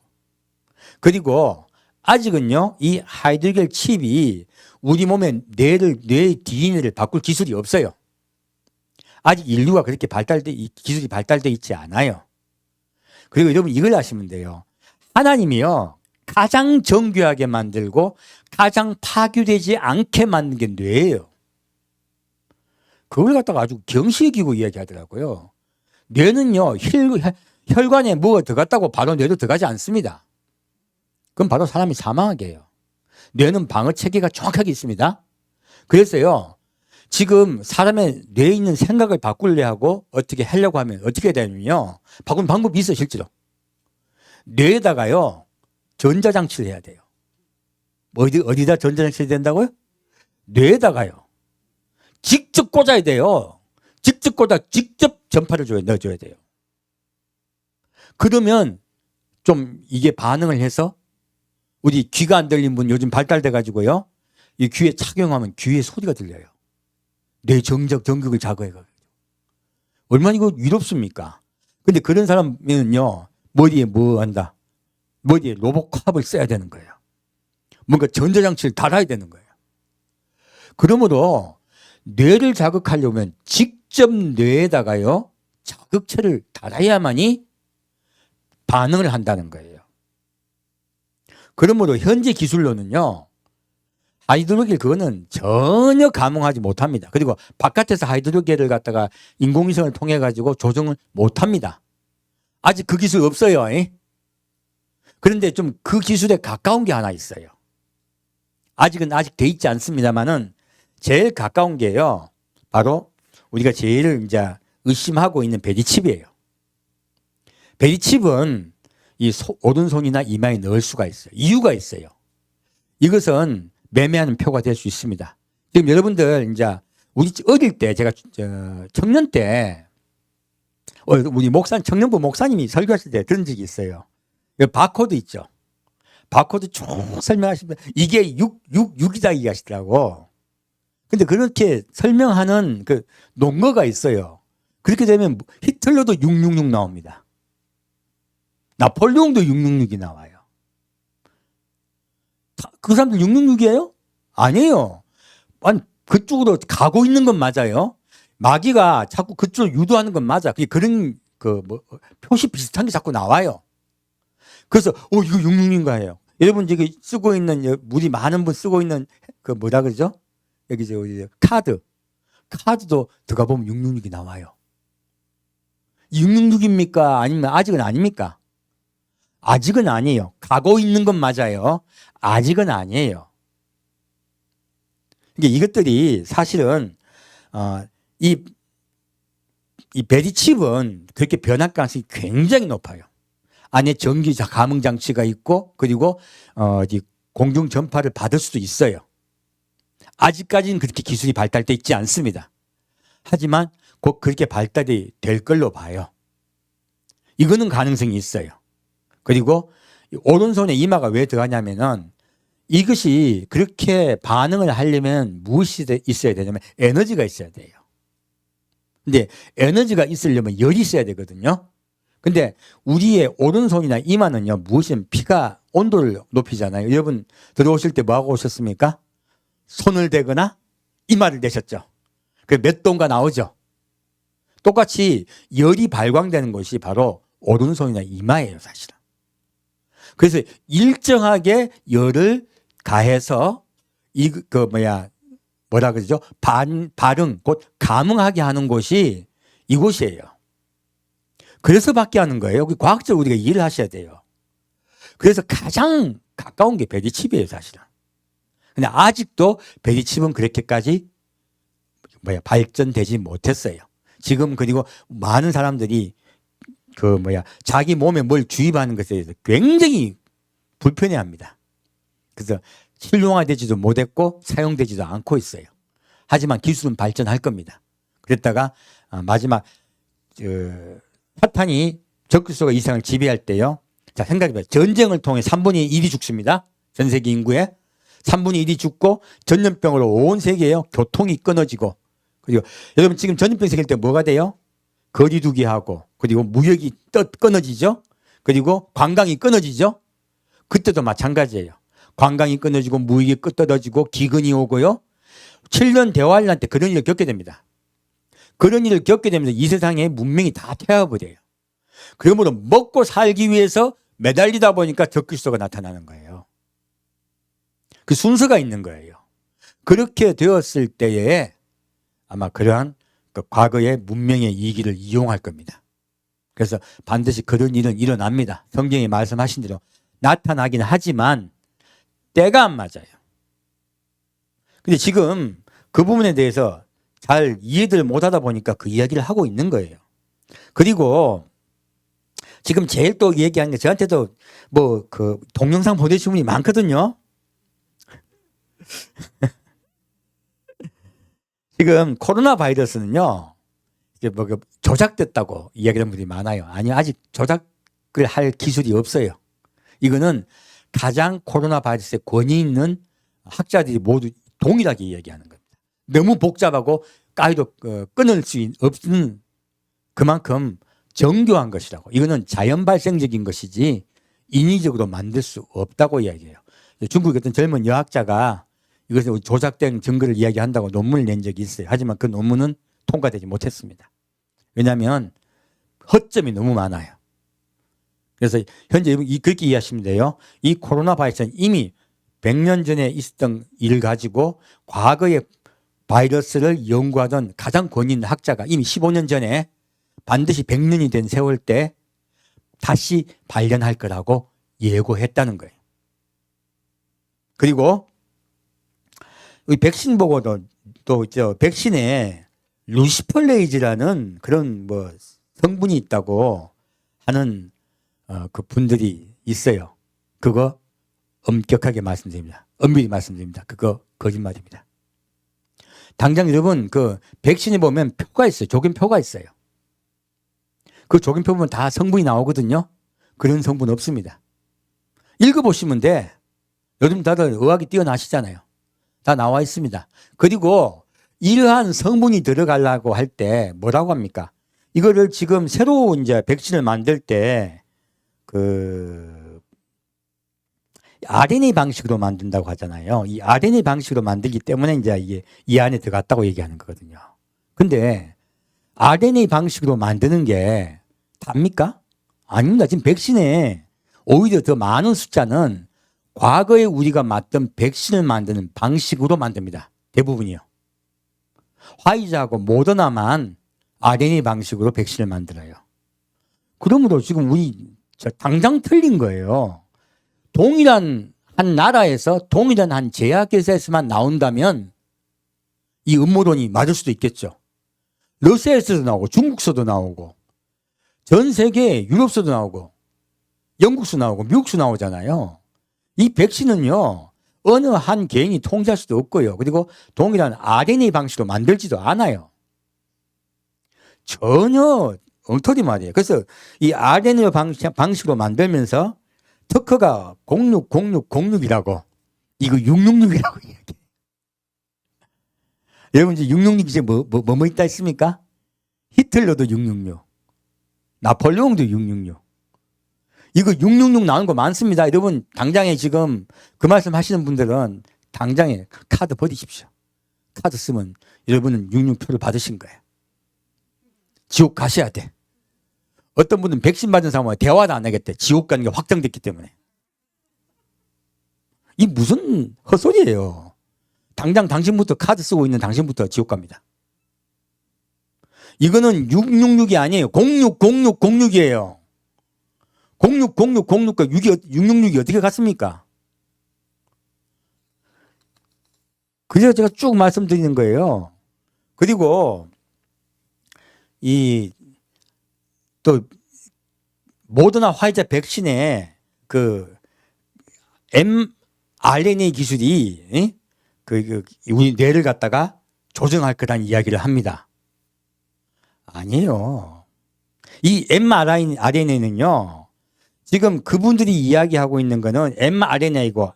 Speaker 1: 그리고 아직은요, 이 하이드로겔 칩이 우리 몸의 뇌의 DNA를 바꿀 기술이 없어요. 아직 인류가 그렇게 기술이 발달돼 있지 않아요. 그리고 여러분 이걸 아시면 돼요. 하나님이요, 가장 정교하게 만들고 가장 파괴되지 않게 만든 게 뇌예요. 그걸 갖다가 아주 경시기고 이야기하더라고요. 뇌는요, 혈관에 뭐가 들어갔다고 바로 뇌도 들어가지 않습니다. 그럼 바로 사람이 사망하게 해요. 뇌는 방어 체계가 정확하게 있습니다. 그래서요, 지금 사람의 뇌에 있는 생각을 바꾸려 하고 어떻게 하려고 하면 어떻게 해야 되냐면요, 바꾸는 방법이 있어요. 실제로 뇌에다가요 전자장치를 해야 돼요. 어디다 전자장치를 된다고요? 뇌에다가요 직접 꽂아야 돼요. 직접 꽂아 직접 전파를 넣어줘야 돼요. 그러면 좀 이게 반응을 해서, 우리 귀가 안 들린 분 요즘 발달돼 가지고요, 이 귀에 착용하면 귀에 소리가 들려요. 뇌 정극을 자극해가지고. 얼마나 이거 위롭습니까? 근데 그런 사람은요, 머리에 뭐 한다? 머리에 로봇캅을 써야 되는 거예요. 뭔가 전자장치를 달아야 되는 거예요. 그러므로 뇌를 자극하려면 직접 뇌에다가요, 자극체를 달아야만이 반응을 한다는 거예요. 그러므로 현재 기술로는요, 하이드로겔 그거는 전혀 감응하지 못합니다. 그리고 바깥에서 하이드로겔을 갖다가 인공위성을 통해 가지고 조정을 못합니다. 아직 그 기술 없어요. 그런데 좀 그 기술에 가까운 게 하나 있어요. 아직 돼 있지 않습니다만은 제일 가까운 게요, 바로 우리가 제일 이제 의심하고 있는 베리칩이에요. 베리칩은 이 오른손이나 이마에 넣을 수가 있어요. 이유가 있어요. 이것은 매매하는 표가 될 수 있습니다. 지금 여러분들 이제 우리 어릴 때 제가 청년 때 우리 청년부 목사님이 설교하실 때 그런 적이 있어요. 바코드 있죠. 바코드 쭉 설명하시면 이게 6이다 얘기하시더라고. 근데 그렇게 설명하는 그 논거가 있어요. 그렇게 되면 히틀러도 666 나옵니다. 나폴레옹도 666이 나와요. 그 사람들 666이에요? 아니에요. 아니, 그쪽으로 가고 있는 건 맞아요. 마귀가 자꾸 그쪽으로 유도하는 건 맞아. 그런 표시 비슷한 게 자꾸 나와요. 그래서 이거 666인가 해요. 여러분 지금 쓰고 있는 물이 많은 분 쓰고 있는 그 뭐라 그러죠? 여기 카드도 들어가 보면 666이 나와요. 666입니까? 아니면 아직은 아닙니까? 아직은 아니에요. 가고 있는 건 맞아요. 아직은 아니에요. 이것들이 사실은 이 베리칩은 그렇게 변할 가능성이 굉장히 높아요. 안에 전기 감응 장치가 있고 그리고 공중 전파를 받을 수도 있어요. 아직까지는 그렇게 기술이 발달돼 있지 않습니다. 하지만 곧 그렇게 발달이 될 걸로 봐요. 이거는 가능성이 있어요. 그리고 오른손에 이마가 왜 들어가냐면은 이것이 그렇게 반응을 하려면 무엇이 있어야 되냐면 에너지가 있어야 돼요. 근데 에너지가 있으려면 열이 있어야 되거든요. 근데 우리의 오른손이나 이마는요, 무엇이면 피가 온도를 높이잖아요. 여러분 들어오실 때 뭐하고 오셨습니까? 손을 대거나 이마를 대셨죠. 그 몇 도인가 나오죠. 똑같이 열이 발광되는 곳이 바로 오른손이나 이마예요, 사실은. 그래서 일정하게 열을 가해서 뭐라 그러죠? 발응, 곧 감응하게 하는 곳이 이곳이에요. 그래서 받게 하는 거예요. 과학적으로 우리가 이해를 하셔야 돼요. 그래서 가장 가까운 게 베리칩이에요, 사실은. 근데 아직도 베리칩은 그렇게까지 발전되지 못했어요. 지금 그리고 많은 사람들이 자기 몸에 뭘 주입하는 것에 대해서 굉장히 불편해합니다. 그래서 실용화되지도 못했고 사용되지도 않고 있어요. 하지만 기술은 발전할 겁니다. 그랬다가 마지막 사탄이 적그리스도가 이 세상을 지배할 때요. 자, 생각해봐요. 전쟁을 통해 3분의 1이 죽습니다. 전 세계 인구의 3분의 1이 죽고 전염병으로 온 세계에요. 교통이 끊어지고 그리고 여러분 지금 전염병 생길 때 뭐가 돼요? 거리두기 하고 그리고 무역이 끊어지죠. 그리고 관광이 끊어지죠. 그때도 마찬가지예요. 관광이 끊어지고 무역이 떨어지고 기근이 오고요. 7년 대환란 때 그런 일을 겪게 됩니다. 그런 일을 겪게 되면서 이 세상에 문명이 다 퇴화버려요. 그러므로 먹고 살기 위해서 매달리다 보니까 적그리스도가 나타나는 거예요. 그 순서가 있는 거예요. 그렇게 되었을 때에 아마 그러한 과거의 문명의 이기를 이용할 겁니다. 그래서 반드시 그런 일은 일어납니다. 성경이 말씀하신 대로 나타나긴 하지만 때가 안 맞아요. 근데 지금 그 부분에 대해서 잘 이해를 못하다 보니까 그 이야기를 하고 있는 거예요. 그리고 지금 제일 또 얘기하는 게 저한테도 동영상 보내주신 분이 많거든요. 지금 코로나 바이러스는요, 이제 조작됐다고 이야기하는 분들이 많아요. 아니요, 아직 조작을 할 기술이 없어요. 이거는 가장 코로나 바이러스에 권위 있는 학자들이 모두 동일하게 이야기하는 겁니다. 너무 복잡하고 까이도 끊을 수 없는 그만큼 정교한 것이라고. 이거는 자연 발생적인 것이지 인위적으로 만들 수 없다고 이야기해요. 중국의 어떤 젊은 여학자가 이것을 조작된 증거를 이야기한다고 논문을 낸 적이 있어요. 하지만 그 논문은 통과되지 못했습니다. 왜냐하면 허점이 너무 많아요. 그래서 현재 그렇게 이해하시면 돼요. 이 코로나 바이러스는 이미 100년 전에 있었던 일을 가지고 과거에 바이러스를 연구하던 가장 권위 있는 학자가 이미 15년 전에 반드시 100년이 된 세월 때 다시 발견할 거라고 예고했다는 거예요. 그리고 이 백신 보고도 또 백신에 루시펄레이즈라는 그런 뭐 성분이 있다고 하는 그 분들이 있어요. 그거 엄격하게 말씀드립니다. 엄밀히 말씀드립니다. 그거 거짓말입니다. 당장 여러분 그 백신에 보면 표가 있어요. 조견표가 있어요. 그 조견표 보면 다 성분이 나오거든요. 그런 성분 없습니다. 읽어보시면 돼. 요즘 다들 의학이 뛰어나시잖아요. 다 나와 있습니다. 그리고 이러한 성분이 들어가려고 할 때 뭐라고 합니까? 이거를 지금 새로 이제 백신을 만들 때 그 RNA 방식으로 만든다고 하잖아요. 이 RNA 방식으로 만들기 때문에 이제 이게 이 안에 들어갔다고 얘기하는 거거든요. 근데 RNA 방식으로 만드는 게 답니까? 아닙니다. 지금 백신에 오히려 더 많은 숫자는 과거에 우리가 맞던 백신을 만드는 방식으로 만듭니다. 대부분이요. 화이자하고 모더나만 RNA 방식으로 백신을 만들어요. 그러므로 지금 우리 당장 틀린 거예요. 동일한 한 나라에서 동일한 한 제약회사에서만 나온다면 이 음모론이 맞을 수도 있겠죠. 러시아에서도 나오고 중국서도 나오고 전 세계 유럽서도 나오고 영국서 나오고 미국서 나오잖아요. 이 백신은요 어느 한 개인이 통제할 수도 없고요. 그리고 동일한 RNA 방식으로 만들지도 않아요. 전혀 엉터리 말이에요. 그래서 이 RNA 방식으로 만들면서 특허가 060606이라고 이거 666이라고 얘기해요. 여러분 이제 666 이제 뭐 있다 했습니까? 히틀러도 666, 나폴레옹도 666. 이거 666 나오는 거 많습니다. 여러분 당장에 지금 그 말씀 하시는 분들은 당장에 카드 버리십시오. 카드 쓰면 여러분은 66표를 받으신 거예요. 지옥 가셔야 돼. 어떤 분은 백신 맞은 사람과 대화도 안 하겠대. 지옥 가는 게 확정됐기 때문에. 이 무슨 헛소리예요. 당장 당신부터 카드 쓰고 있는 당신부터 지옥 갑니다. 이거는 666이 아니에요. 060606이에요. 060606과 666이 어떻게 같습니까? 그래서 제가 쭉 말씀드리는 거예요. 그리고 또 모더나 화이자 백신에 그 mRNA 기술이 우리 뇌를 갖다가 조정할 거라는 이야기를 합니다. 아니에요. 이 mRNA는요. 지금 그분들이 이야기하고 있는 거는 mRNA고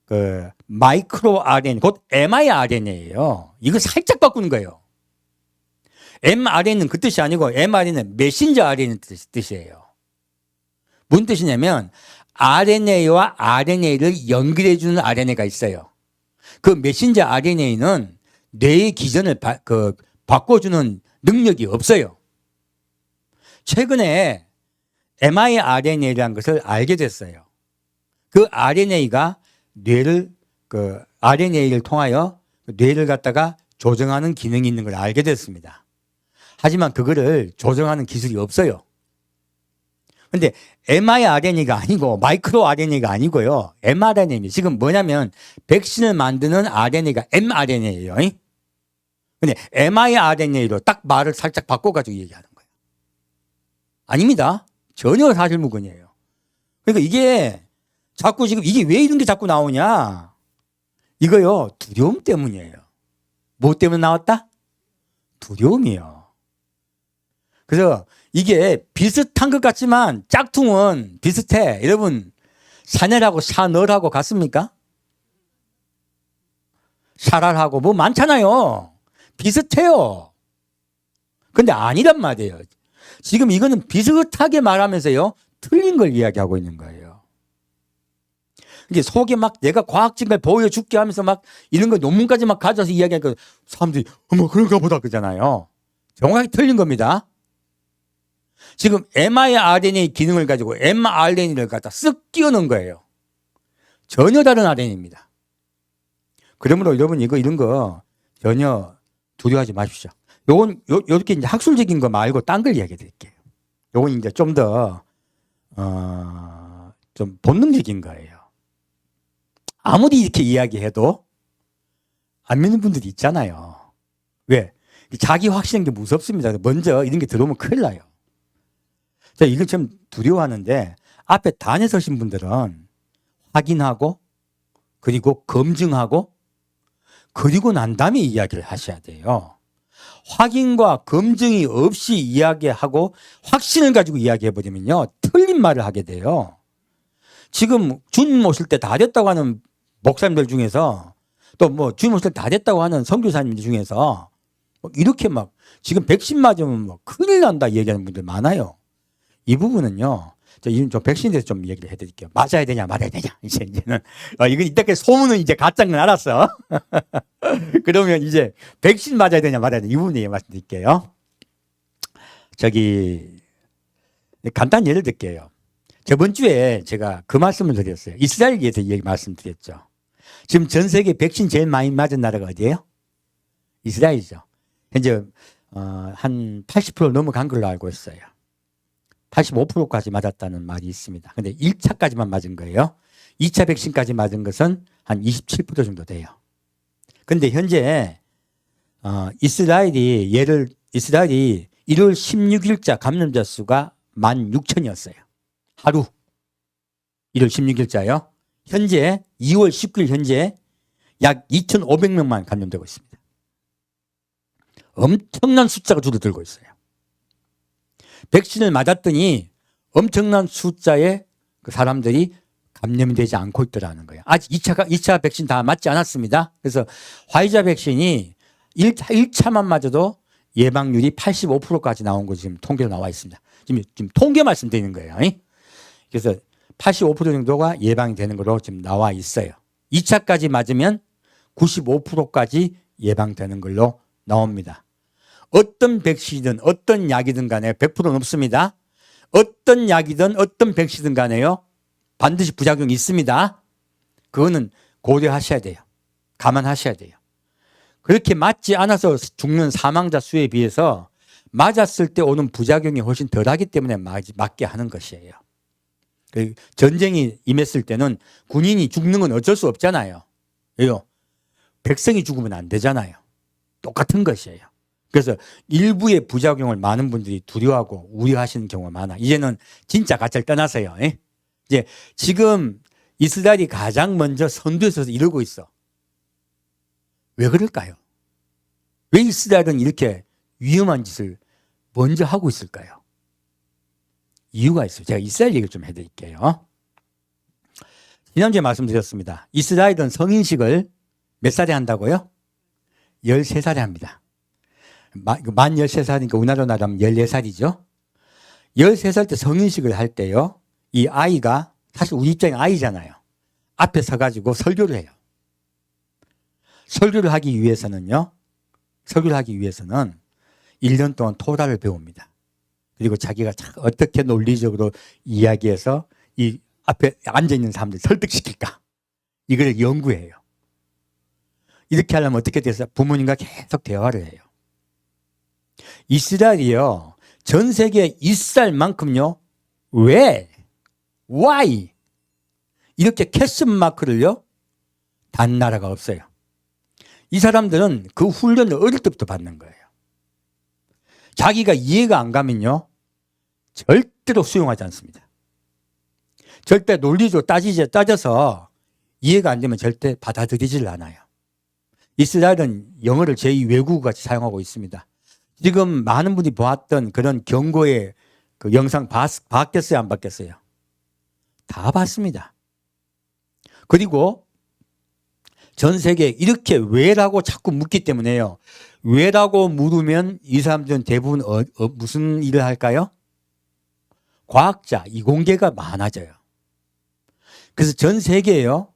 Speaker 1: 그 마이크로 RNA 곧 mRNA예요. 이거 살짝 바꾸는 거예요. mRNA는 그 뜻이 아니고 mRNA는 메신저 RNA 뜻이에요. 무슨 뜻이냐면 RNA와 RNA를 연결해 주는 RNA가 있어요. 그 메신저 RNA는 뇌의 기전을 바꿔주는 능력이 없어요. 최근에 mRNA라는 것을 알게 됐어요. 그 RNA가 RNA를 통하여 뇌를 갖다가 조정하는 기능이 있는 걸 알게 됐습니다. 하지만 그거를 조정하는 기술이 없어요. 근데 mRNA가 아니고 마이크로 RNA가 아니고요. mRNA입니다. 지금 뭐냐면 백신을 만드는 RNA가 mRNA예요. 근데 mRNA로 딱 말을 살짝 바꿔가지고 얘기하는 거예요. 아닙니다. 전혀 사실무근이에요. 그러니까 이게 자꾸 지금 이게 왜 이런 게 자꾸 나오냐? 이거요. 두려움 때문이에요. 뭐 때문에 나왔다? 두려움이요. 그래서 이게 비슷한 것 같지만 짝퉁은 비슷해. 여러분 샤넬하고 샤널하고 같습니까? 샤랄하고 뭐 많잖아요. 비슷해요. 근데 아니란 말이에요. 지금 이거는 비슷하게 말하면서요, 틀린 걸 이야기하고 있는 거예요. 이게 속에 막 내가 과학적인 걸 보여줄게 하면서 막 이런 거 논문까지 막 가져서 이야기하니까 사람들이 어머 그런가 보다 그러잖아요. 정확히 틀린 겁니다. 지금 mRNA 기능을 가지고 mRNA를 갖다 쓱 끼워넣은 거예요. 전혀 다른 RNA입니다. 그러므로 여러분 이런 거 전혀 두려워하지 마십시오. 요렇게 이제 학술적인 거 말고 딴 걸 이야기해 드릴게요. 요건 이제 좀 더, 좀 본능적인 거예요. 아무리 이렇게 이야기해도 안 믿는 분들이 있잖아요. 왜? 자기 확신인 게 무섭습니다. 먼저 이런 게 들어오면 큰일 나요. 자, 이걸 좀 두려워하는데 앞에 단에 서신 분들은 확인하고 그리고 검증하고 그리고 난 다음에 이야기를 하셔야 돼요. 확인과 검증이 없이 이야기하고 확신을 가지고 이야기해버리면요, 틀린 말을 하게 돼요. 지금 주님 오실 때 다 됐다고 하는 목사님들 중에서 또 뭐 주님 오실 때 다 됐다고 하는 선교사님들 중에서 이렇게 막 지금 백신 맞으면 뭐 큰일 난다 얘기하는 분들 많아요. 이 부분은요, 좀 백신에 대해서 좀 얘기를 해드릴게요. 맞아야 되냐 말아야 되냐 이제는 이건 이때까지 소문은 이제 가짜인 건 알았어. 그러면 이제 백신 맞아야 되냐 말아야 되냐 이 부분에 말씀드릴게요. 간단히 예를 들게요. 저번 주에 제가 그 말씀을 드렸어요. 이스라엘에 대해서 얘기 말씀드렸죠. 지금 전 세계 백신 제일 많이 맞은 나라가 어디예요? 이스라엘이죠. 현재 한 80% 넘어간 걸로 알고 있어요. 85%까지 맞았다는 말이 있습니다. 근데 1차까지만 맞은 거예요. 2차 백신까지 맞은 것은 한 27% 정도 돼요. 근데 현재 이스라엘이 1월 16일자 감염자 수가 16,000이었어요. 하루. 1월 16일자요. 현재 2월 19일 현재 약 2,500명만 감염되고 있습니다. 엄청난 숫자가 줄어들고 있어요. 백신을 맞았더니 엄청난 숫자의 그 사람들이 감염이 되지 않고 있더라는 거예요. 아직 2차 백신 다 맞지 않았습니다. 그래서 화이자 백신이 1차만 맞아도 예방률이 85%까지 나온 거 지금 통계로 나와 있습니다. 지금 통계 말씀드리는 거예요. 그래서 85% 정도가 예방이 되는 걸로 지금 나와 있어요. 2차까지 맞으면 95%까지 예방되는 걸로 나옵니다. 어떤 백신이든 어떤 약이든 간에 100%는 없습니다. 어떤 약이든 어떤 백신이든 간에요, 반드시 부작용이 있습니다. 그거는 고려하셔야 돼요. 감안하셔야 돼요. 그렇게 맞지 않아서 죽는 사망자 수에 비해서 맞았을 때 오는 부작용이 훨씬 덜하기 때문에 맞게 하는 것이에요. 전쟁이 임했을 때는 군인이 죽는 건 어쩔 수 없잖아요. 왜요? 백성이 죽으면 안 되잖아요. 똑같은 것이에요. 그래서 일부의 부작용을 많은 분들이 두려워하고 우려하시는 경우가 많아. 이제는 진짜 가짜를 떠나서요. 이제 지금 이스라엘이 가장 먼저 선두에 서서 이러고 있어. 왜 그럴까요? 왜 이스라엘은 이렇게 위험한 짓을 먼저 하고 있을까요? 이유가 있어요. 제가 이스라엘 얘기를 좀 해드릴게요. 지난주에 말씀드렸습니다. 이스라엘은 성인식을 몇 살에 한다고요? 13살에 합니다. 만 13살이니까 우리나라로 나가면 14살이죠. 13살 때 성인식을 할 때요, 이 아이가 사실 우리 입장에 아이잖아요. 앞에 서가지고 설교를 해요. 설교를 하기 위해서는 1년 동안 토라를 배웁니다. 그리고 자기가 어떻게 논리적으로 이야기해서 이 앞에 앉아있는 사람들 설득시킬까, 이걸 연구해요. 이렇게 하려면 어떻게 돼서 부모님과 계속 대화를 해요. 이스라엘이요, 전 세계 이스라엘만큼요, 왜? Why? 이렇게 캐슨 마크를요, 단 나라가 없어요. 이 사람들은 그 훈련을 어릴 때부터 받는 거예요. 자기가 이해가 안 가면요, 절대로 수용하지 않습니다. 절대 논리적으로 따져서 이해가 안 되면 절대 받아들이질 않아요. 이스라엘은 영어를 제2 외국어같이 사용하고 있습니다. 지금 많은 분이 보았던 그런 경고의 그 영상 봤겠어요? 안 봤겠어요? 다 봤습니다. 그리고 전 세계에 이렇게 왜라고 자꾸 묻기 때문에요. 왜라고 물으면 이 사람들은 대부분 무슨 일을 할까요? 과학자, 이공계가 많아져요. 그래서 전 세계에요.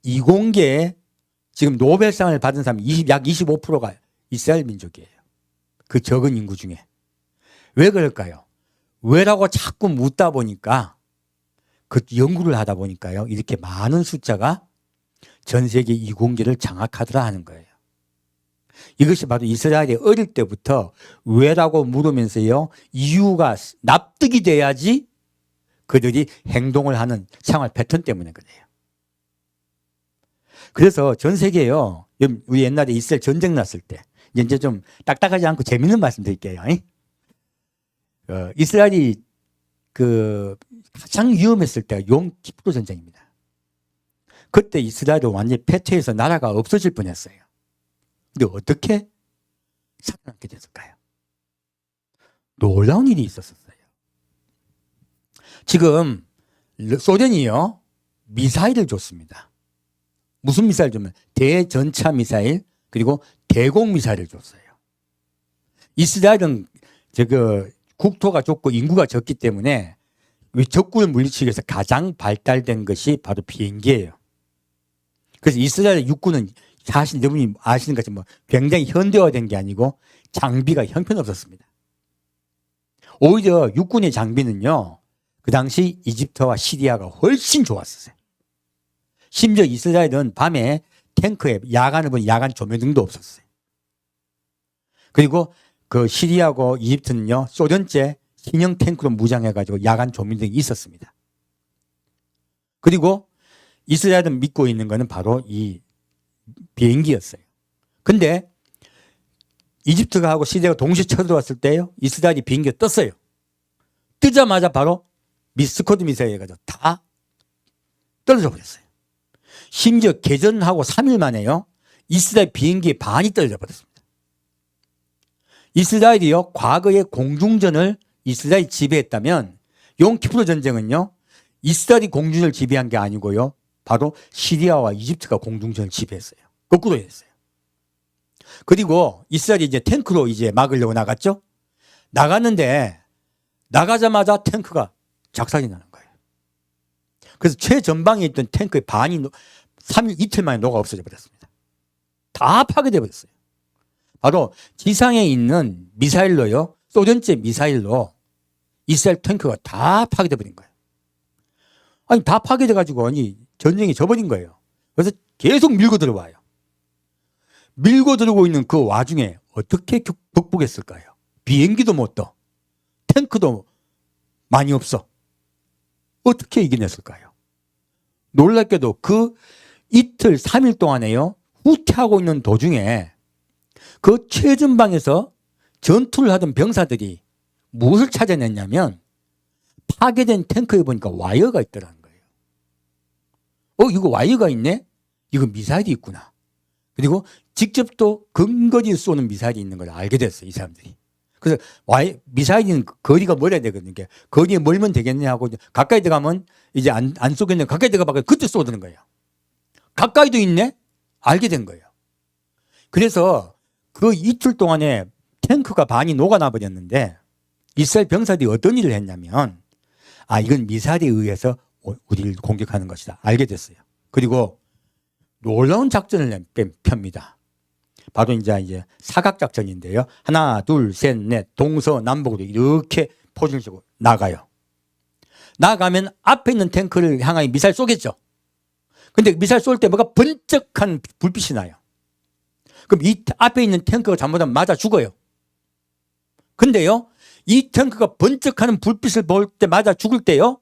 Speaker 1: 이공계에 지금 노벨상을 받은 사람이 약 25%가 이스라엘 민족이에요. 그 적은 인구 중에. 왜 그럴까요? 왜라고 자꾸 묻다 보니까 그 연구를 하다 보니까요. 이렇게 많은 숫자가 전 세계 이공계를 장악하더라 하는 거예요. 이것이 바로 이스라엘이 어릴 때부터 왜라고 물으면서요. 이유가 납득이 돼야지 그들이 행동을 하는 생활 패턴 때문에 그래요. 그래서 전 세계에요. 우리 옛날에 이스라엘 전쟁 났을 때 이제 좀 딱딱하지 않고 재밌는 말씀 드릴게요. 이스라엘이 가장 위험했을 때가 욤 키프로 전쟁입니다. 그때 이스라엘은 완전히 패퇴해서 나라가 없어질 뻔했어요. 근데 어떻게 살아남게 됐을까요? 놀라운 일이 있었어요. 지금 소련이요 미사일을 줬습니다. 무슨 미사일 주면 대전차 미사일 그리고 대공 미사일을 줬어요. 이스라엘은 국토가 좁고 인구가 적기 때문에 적군을 물리치기 위해서 가장 발달된 것이 바로 비행기예요. 그래서 이스라엘 육군은 사실 여러분이 아시는 것처럼 굉장히 현대화된 게 아니고 장비가 형편없었습니다. 오히려 육군의 장비는요. 그 당시 이집트와 시리아가 훨씬 좋았었어요. 심지어 이스라엘은 밤에 탱크에 야간을 보니 야간 조명등도 없었어요. 그리고 그 시리아하고 이집트는요. 소련제 신형 탱크로 무장해가지고 야간 조명등이 있었습니다. 그리고 이스라엘은 믿고 있는 것은 바로 이 비행기였어요. 근데 이집트가 하고 시리아가 동시에 쳐들어왔을 때요. 이스라엘이 비행기가 떴어요. 뜨자마자 바로 스쿼드 미사일 해가지고 다 떨어져 버렸어요. 심지어 개전하고 3일 만에요. 이스라엘 비행기의 반이 떨어져 버렸습니다. 이스라엘이요. 과거에 공중전을 이스라엘이 지배했다면 욤키프로 전쟁은요. 이스라엘이 공중전을 지배한 게 아니고요. 바로 시리아와 이집트가 공중전을 지배했어요. 거꾸로 했어요. 그리고 이스라엘이 이제 탱크로 이제 막으려고 나갔죠. 나갔는데 나가자마자 탱크가 작살이 나는 거예요. 그래서 최전방에 있던 탱크의 반이 3일 이틀 만에 녹아 없어져 버렸습니다. 다 파괴돼 버렸어요. 바로 지상에 있는 미사일로요. 소련제 미사일로 이스라엘 탱크가 다 파괴돼 버린 거예요. 아니 다 파괴돼 가지고 전쟁이 져버린 거예요. 그래서 계속 밀고 들어와요. 밀고 들어오고 있는 그 와중에 어떻게 극복했을까요? 비행기도 못 떠. 탱크도 많이 없어. 어떻게 이겨냈을까요? 놀랍게도 그 이틀 3일 동안에요. 후퇴하고 있는 도중에 그 최전방에서 전투를 하던 병사들이 무엇을 찾아냈냐면 파괴된 탱크에 보니까 와이어가 있더라는 거예요. 이거 와이어가 있네? 이거 미사일이 있구나. 그리고 직접 또 근거리 쏘는 미사일이 있는 걸 알게 됐어요. 이 사람들이. 그래서 미사일은 거리가 멀어야 되거든요. 거리에 멀면 되겠냐 하고 가까이 들어가면 이제 안 쏘겠네. 가까이 들어가면 그때 쏘드는 거예요. 가까이도 있네? 알게 된 거예요. 그래서 그 이틀 동안에 탱크가 반이 녹아나 버렸는데 이스라엘 병사들이 어떤 일을 했냐면 이건 미사일에 의해서 우리를 공격하는 것이다. 알게 됐어요. 그리고 놀라운 작전을 펴니다. 바로 이제 사각작전인데요. 하나, 둘, 셋, 넷, 동서남북으로 이렇게 포즈를 주고 나가요. 나가면 앞에 있는 탱크를 향하여 미사일 쏘겠죠. 근데 미사일 쏠 때 뭐가 번쩍한 불빛이 나요. 그럼 이 앞에 있는 탱크가 잘못하면 맞아 죽어요. 근데요, 이 탱크가 번쩍하는 불빛을 볼 때 맞아 죽을 때요,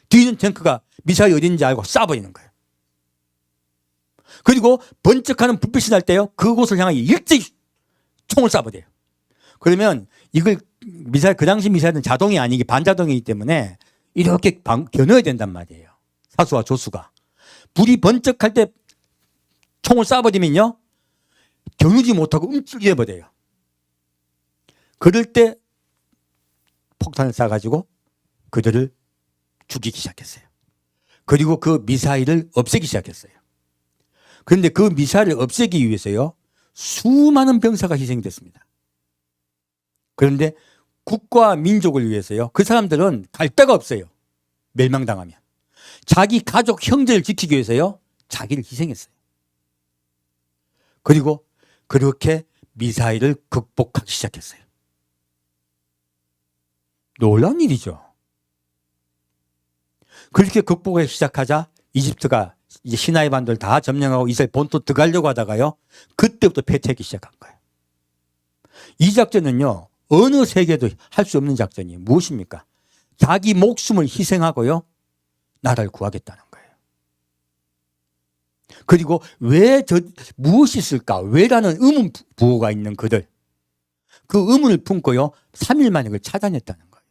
Speaker 1: 뒤에 있는 탱크가 미사일이 어딘지 알고 쏴버리는 거예요. 그리고 번쩍하는 불빛이 날 때요, 그곳을 향하여 일찍 총을 쏴버려요. 그러면 이걸 그 당시 미사일은 자동이 아니기 반자동이기 때문에 이렇게 겨눠야 된단 말이에요. 사수와 조수가. 불이 번쩍할 때 총을 쏴버리면요, 겨누지 못하고 움찔해버려요. 그럴 때 폭탄을 쏴가지고 그들을 죽이기 시작했어요. 그리고 그 미사일을 없애기 시작했어요. 그런데 그 미사일을 없애기 위해서요, 수많은 병사가 희생됐습니다. 그런데 국가 민족을 위해서요, 그 사람들은 갈 데가 없어요. 멸망당하면. 자기 가족 형제를 지키기 위해서요, 자기를 희생했어요. 그리고 그렇게 미사일을 극복하기 시작했어요. 놀라운 일이죠. 그렇게 극복하기 시작하자 이집트가 이제 시나이 반도를 다 점령하고 이스라엘 본토 들어가려고 하다가요, 그때부터 패퇴하기 시작한 거예요. 이 작전은요, 어느 세계도 할 수 없는 작전이에요. 무엇입니까? 자기 목숨을 희생하고요, 나라를 구하겠다는 거예요. 그리고 무엇이 있을까? 왜라는 의문 부호가 있는 그들. 그 의문을 품고요, 3일 만에 그걸 찾아냈다는 거예요.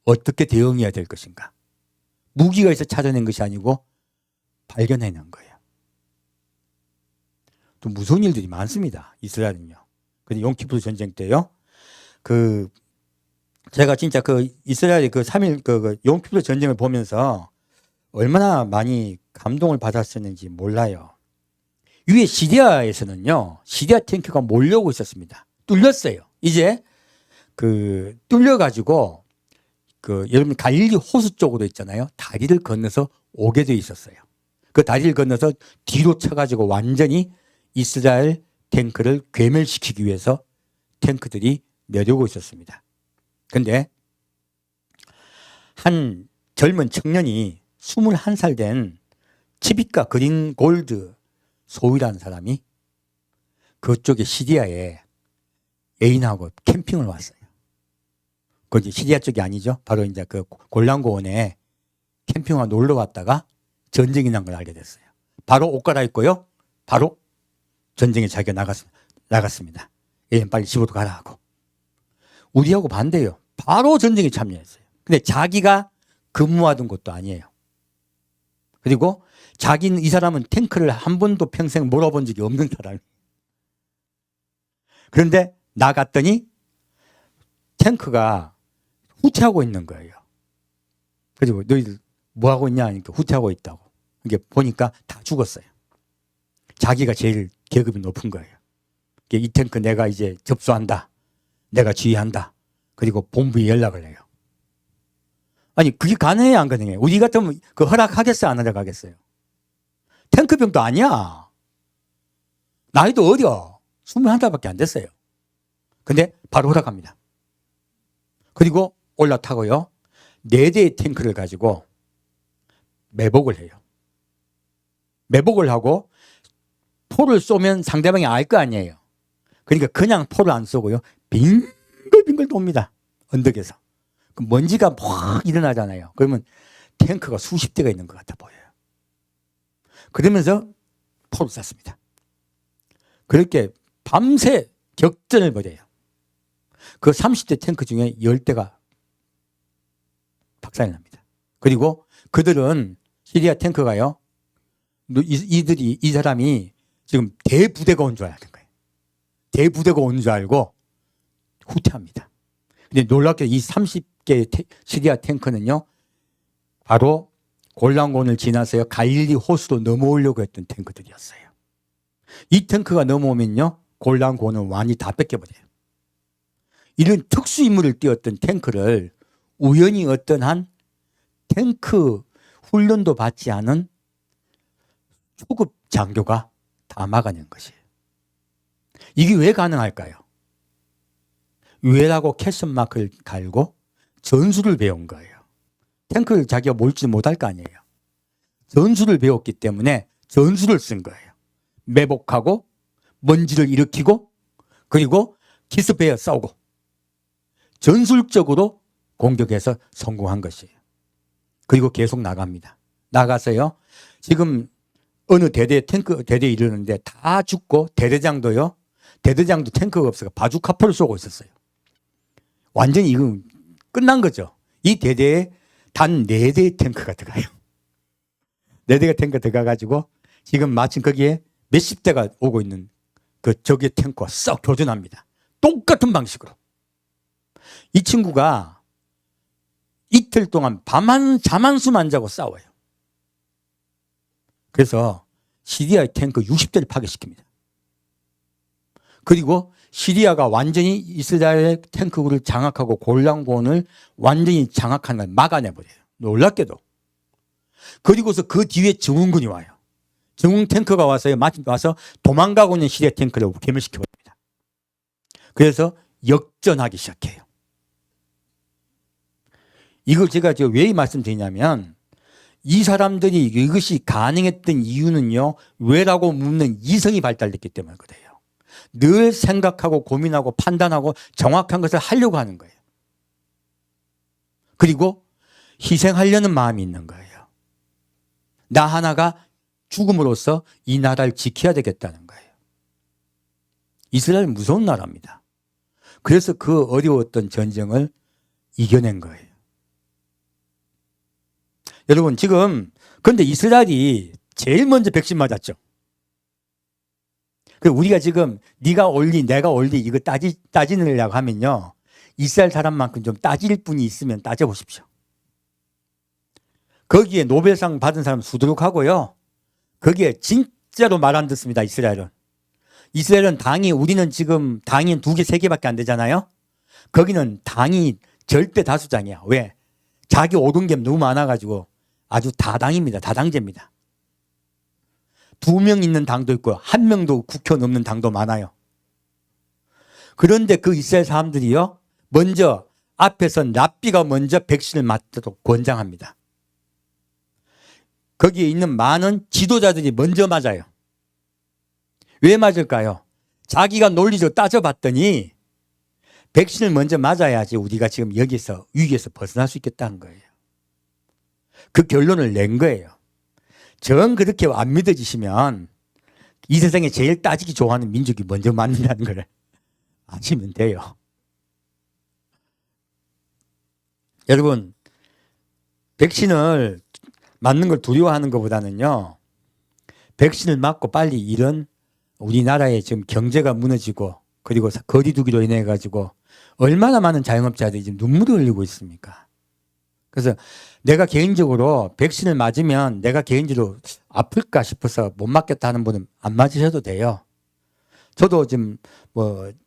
Speaker 1: 어떻게 대응해야 될 것인가? 무기가 있어 찾아낸 것이 아니고 발견해낸 거예요. 또 무서운 일들이 많습니다. 이스라엘은요. 근데 용키푸르 전쟁 때요, 제가 진짜 이스라엘의 3일 용키푸르 전쟁을 보면서 얼마나 많이 감동을 받았었는지 몰라요. 위에 시리아에서는요, 시리아 탱크가 몰려오고 있었습니다. 뚫렸어요. 이제 뚫려가지고 여러분 갈릴리 호수 쪽으로 있잖아요. 다리를 건너서 오게 돼 있었어요. 그 다리를 건너서 뒤로 쳐가지고 완전히 이스라엘 탱크를 괴멸시키기 위해서 탱크들이 내려오고 있었습니다. 근데 한 젊은 청년이 21살 된 치비카 그린 골드 소유라는 사람이 그쪽에 시리아에 애인하고 캠핑을 왔어요. 그 이제 시리아 쪽이 아니죠. 바로 이제 그 골란고원에 캠핑하고 놀러 왔다가 전쟁이 난 걸 알게 됐어요. 바로 옷 갈아입고요, 바로 전쟁에 자기가 나갔습니다. 애인 빨리 집으로 가라 하고. 우리하고 반대예요. 바로 전쟁에 참여했어요. 근데 자기가 근무하던 곳도 아니에요. 그리고 이 사람은 탱크를 한 번도 평생 몰아본 적이 없는 사람이에요. 그런데 나갔더니 탱크가 후퇴하고 있는 거예요. 그리고 너희들 뭐 하고 있냐 하니까 후퇴하고 있다고. 이게 보니까 다 죽었어요. 자기가 제일 계급이 높은 거예요. 이 탱크 내가 이제 접수한다. 내가 지휘한다. 그리고 본부에 연락을 해요. 아니, 그게 가능해요, 안 가능해요? 우리 같으면 허락하겠어요, 안 허락하겠어요? 탱크병도 아니야. 나이도 어려. 21살밖에 안 됐어요. 근데 바로 허락합니다. 그리고 올라타고요, 4대의 탱크를 가지고 매복을 해요. 매복을 하고 포를 쏘면 상대방이 알 거 아니에요. 그러니까 그냥 포를 안 쏘고요, 빙글빙글 돕니다. 언덕에서. 먼지가 확 일어나잖아요. 그러면 탱크가 수십 대가 있는 것 같아 보여요. 그러면서 포를 쐈습니다. 그렇게 밤새 격전을 벌여요. 그 30대 탱크 중에 10대가 박살이 납니다. 그리고 그들은 시리아 탱크가요, 이 사람이 지금 대부대가 온 줄 알았던 거예요. 대부대가 온 줄 알고 후퇴합니다. 근데 놀랍게 이 30개의 시리아 탱크는요, 바로 골란고원을 지나서요, 갈릴리 호수로 넘어오려고 했던 탱크들이었어요. 이 탱크가 넘어오면요, 골란고원은 완전히 다 뺏겨버려요. 이런 특수 임무를 띄웠던 탱크를 우연히 어떤 한 탱크 훈련도 받지 않은 초급 장교가 다 막아낸 것이에요. 이게 왜 가능할까요? 왜라고 캐션마크를 갈고 전술을 배운 거예요. 탱크를 자기가 몰지 못할 거 아니에요. 전술을 배웠기 때문에 전술을 쓴 거예요. 매복하고 먼지를 일으키고 그리고 기습해야 싸우고 전술적으로 공격해서 성공한 것이에요. 그리고 계속 나갑니다. 나가서요, 지금 어느 대대에 이르는데 다 죽고 대대장도 탱크가 없어서 바주카포를 쏘고 있었어요. 완전히 이건 끝난 거죠. 이 대대에 단 4대의 탱크가 들어가요. 4대가 탱크가 들어가가지고 지금 마침 거기에 몇십 대가 오고 있는 그 적의 탱크와 썩 교전합니다. 똑같은 방식으로. 이 친구가 이틀 동안 잠 한숨 안 자고 싸워요. 그래서 시리아의 탱크 60대를 파괴시킵니다. 그리고 시리아가 완전히 이스라엘의 탱크를 장악하고 골란군을 완전히 장악하는 걸 막아내버려요. 놀랍게도. 그리고서 그 뒤에 정훈군이 와요. 정훈 탱크가 와서 도망가고 있는 시리아 탱크를 괴멸시켜버립니다. 그래서 역전하기 시작해요. 이걸 제가 왜 말씀드리냐면 이 사람들이 이것이 가능했던 이유는요. 왜라고 묻는 이성이 발달됐기 때문에 그래요. 늘 생각하고 고민하고 판단하고 정확한 것을 하려고 하는 거예요. 그리고 희생하려는 마음이 있는 거예요. 나 하나가 죽음으로써 이 나라를 지켜야 되겠다는 거예요. 이스라엘은 무서운 나라입니다. 그래서 그 어려웠던 전쟁을 이겨낸 거예요. 여러분 지금 그런데 이스라엘이 제일 먼저 백신 맞았죠. 우리가 지금 네가 옳리 내가 옳리 이거 따지느라고 하면요. 이스라엘 사람만큼 좀 따질 분이 있으면 따져보십시오. 거기에 노벨상 받은 사람 수두룩하고요. 거기에 진짜로 말 안 듣습니다. 이스라엘은. 이스라엘은 당이 우리는 지금 당이 2개, 3개밖에 안 되잖아요. 거기는 당이 절대 다수당이야. 왜? 자기 옳은 게 너무 많아가지고 아주 다당입니다. 다당제입니다. 2명 있는 당도 있고 1명도 국회의원 없는 당도 많아요. 그런데 그 이스라엘 사람들이요. 먼저 앞에서 랍비가 먼저 백신을 맞도록 권장합니다. 거기에 있는 많은 지도자들이 먼저 맞아요. 왜 맞을까요? 자기가 논리적으로 따져봤더니 백신을 먼저 맞아야지 우리가 지금 여기서 위기에서 벗어날 수 있겠다는 거예요. 그 결론을 낸 거예요. 정 그렇게 안 믿어지시면 이 세상에 제일 따지기 좋아하는 민족이 먼저 맞는다는 걸 아시면 돼요. 여러분 백신을 맞는 걸 두려워하는 것보다는요. 백신을 맞고 빨리 이런 우리나라의 지금 경제가 무너지고 그리고 거리두기로 인해 가지고 얼마나 많은 자영업자들이 지금 눈물을 흘리고 있습니까? 그래서 내가 개인적으로 백신을 맞으면 내가 개인적으로 아플까 싶어서 못 맞겠다 하는 분은 안 맞으셔도 돼요. 저도 지금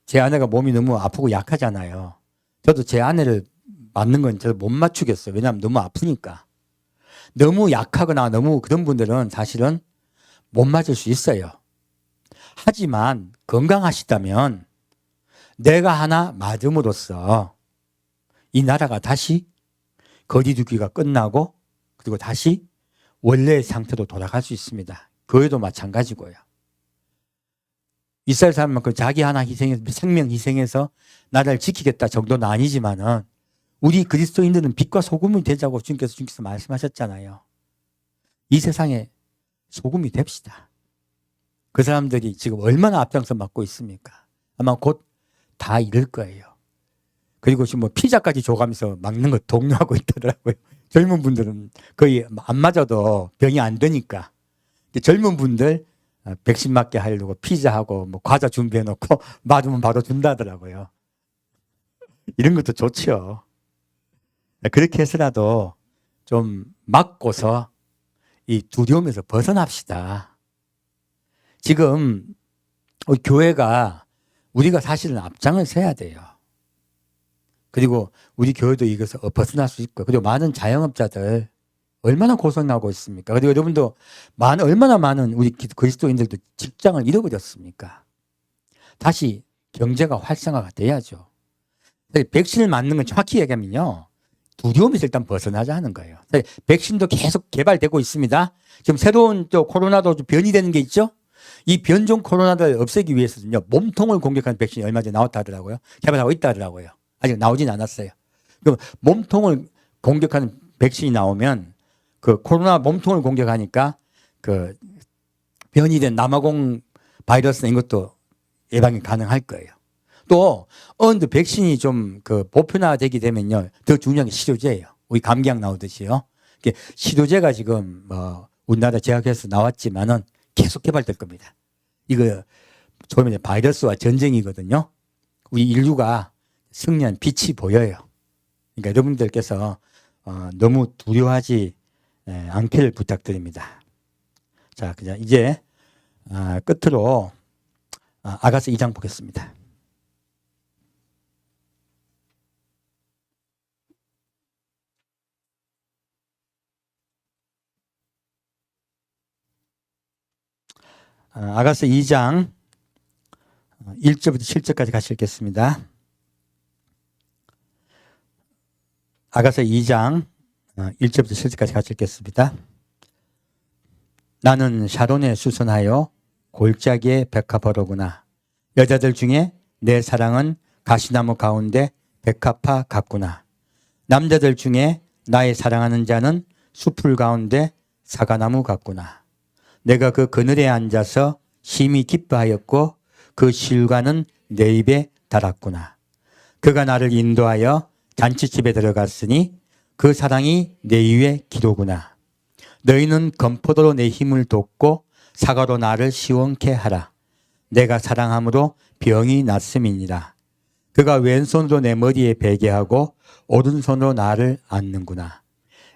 Speaker 1: 제 아내가 몸이 너무 아프고 약하잖아요. 저도 제 아내를 맞는 건 저도 못 맞추겠어요. 왜냐하면 너무 아프니까. 너무 약하거나 너무 그런 분들은 사실은 못 맞을 수 있어요. 하지만 건강하시다면 내가 하나 맞음으로써 이 나라가 다시 거리두기가 끝나고 그리고 다시 원래의 상태로 돌아갈 수 있습니다. 교회도 마찬가지고요. 이스라엘 사람만큼 자기 하나 희생해서 생명 희생해서 나라를 지키겠다 정도는 아니지만은 우리 그리스도인들은 빛과 소금이 되자고 주님께서 말씀하셨잖아요. 이 세상에 소금이 됩시다. 그 사람들이 지금 얼마나 앞장서 맡고 있습니까? 아마 곧 다 이럴 거예요. 그리고 지금 피자까지 줘가면서 막는 거 독려하고 있더라고요. 젊은 분들은 거의 안 맞아도 병이 안 되니까. 젊은 분들 백신 맞게 하려고 피자하고 과자 준비해 놓고 맞으면 바로 준다더라고요. 이런 것도 좋죠. 그렇게 해서라도 좀 맞고서 이 두려움에서 벗어납시다. 지금 우리 교회가 우리가 사실은 앞장을 서야 돼요. 그리고 우리 교회도 이것을 벗어날 수 있고 그리고 많은 자영업자들 얼마나 고생하고 있습니까? 그리고 여러분도 얼마나 많은 우리 그리스도인들도 직장을 잃어버렸습니까? 다시 경제가 활성화가 돼야죠. 백신을 맞는 건 정확히 얘기하면요. 두려움에서 일단 벗어나자 하는 거예요. 백신도 계속 개발되고 있습니다. 지금 새로운 코로나도 변이 되는 게 있죠. 이 변종 코로나를 없애기 위해서는요. 몸통을 공격하는 백신이 얼마 전에 나왔다 하더라고요. 개발하고 있다 하더라고요. 아직 나오진 않았어요. 그럼 몸통을 공격하는 백신이 나오면 그 코로나 몸통을 공격하니까 그 변이된 남아공 바이러스나 이것도 예방이 가능할 거예요. 또 어느 백신이 좀 보편화되게 되면요. 더 중요한 게 치료제예요. 우리 감기약 나오듯이요. 치료제가 지금 우리나라 제약회사에서 나왔지만은 계속 개발될 겁니다. 이거 처음에 바이러스와 전쟁이거든요. 우리 인류가 승리한 빛이 보여요. 그러니까 여러분들께서 너무 두려워하지 않기를 부탁드립니다. 자, 그냥 이제 끝으로 아가서 2장 보겠습니다. 아가서 2장 1절부터 7절까지 같이 읽겠습니다. 아가서 2장 1절부터 7절까지 같이 읽겠습니다. 나는 샤론에 수선하여 골짜기에 백합화로구나. 여자들 중에 내 사랑은 가시나무 가운데 백합화 같구나. 남자들 중에 나의 사랑하는 자는 수풀 가운데 사과나무 같구나. 내가 그 그늘에 앉아서 심히 기뻐하였고 그 실과는 내 입에 달았구나. 그가 나를 인도하여 잔치집에 들어갔으니 그 사랑이 내 위에 기도구나. 너희는 건포도로 내 힘을 돋고 사과로 나를 시원케 하라. 내가 사랑함으로 병이 났음이니라. 그가 왼손으로 내 머리에 베개하고 오른손으로 나를 안는구나.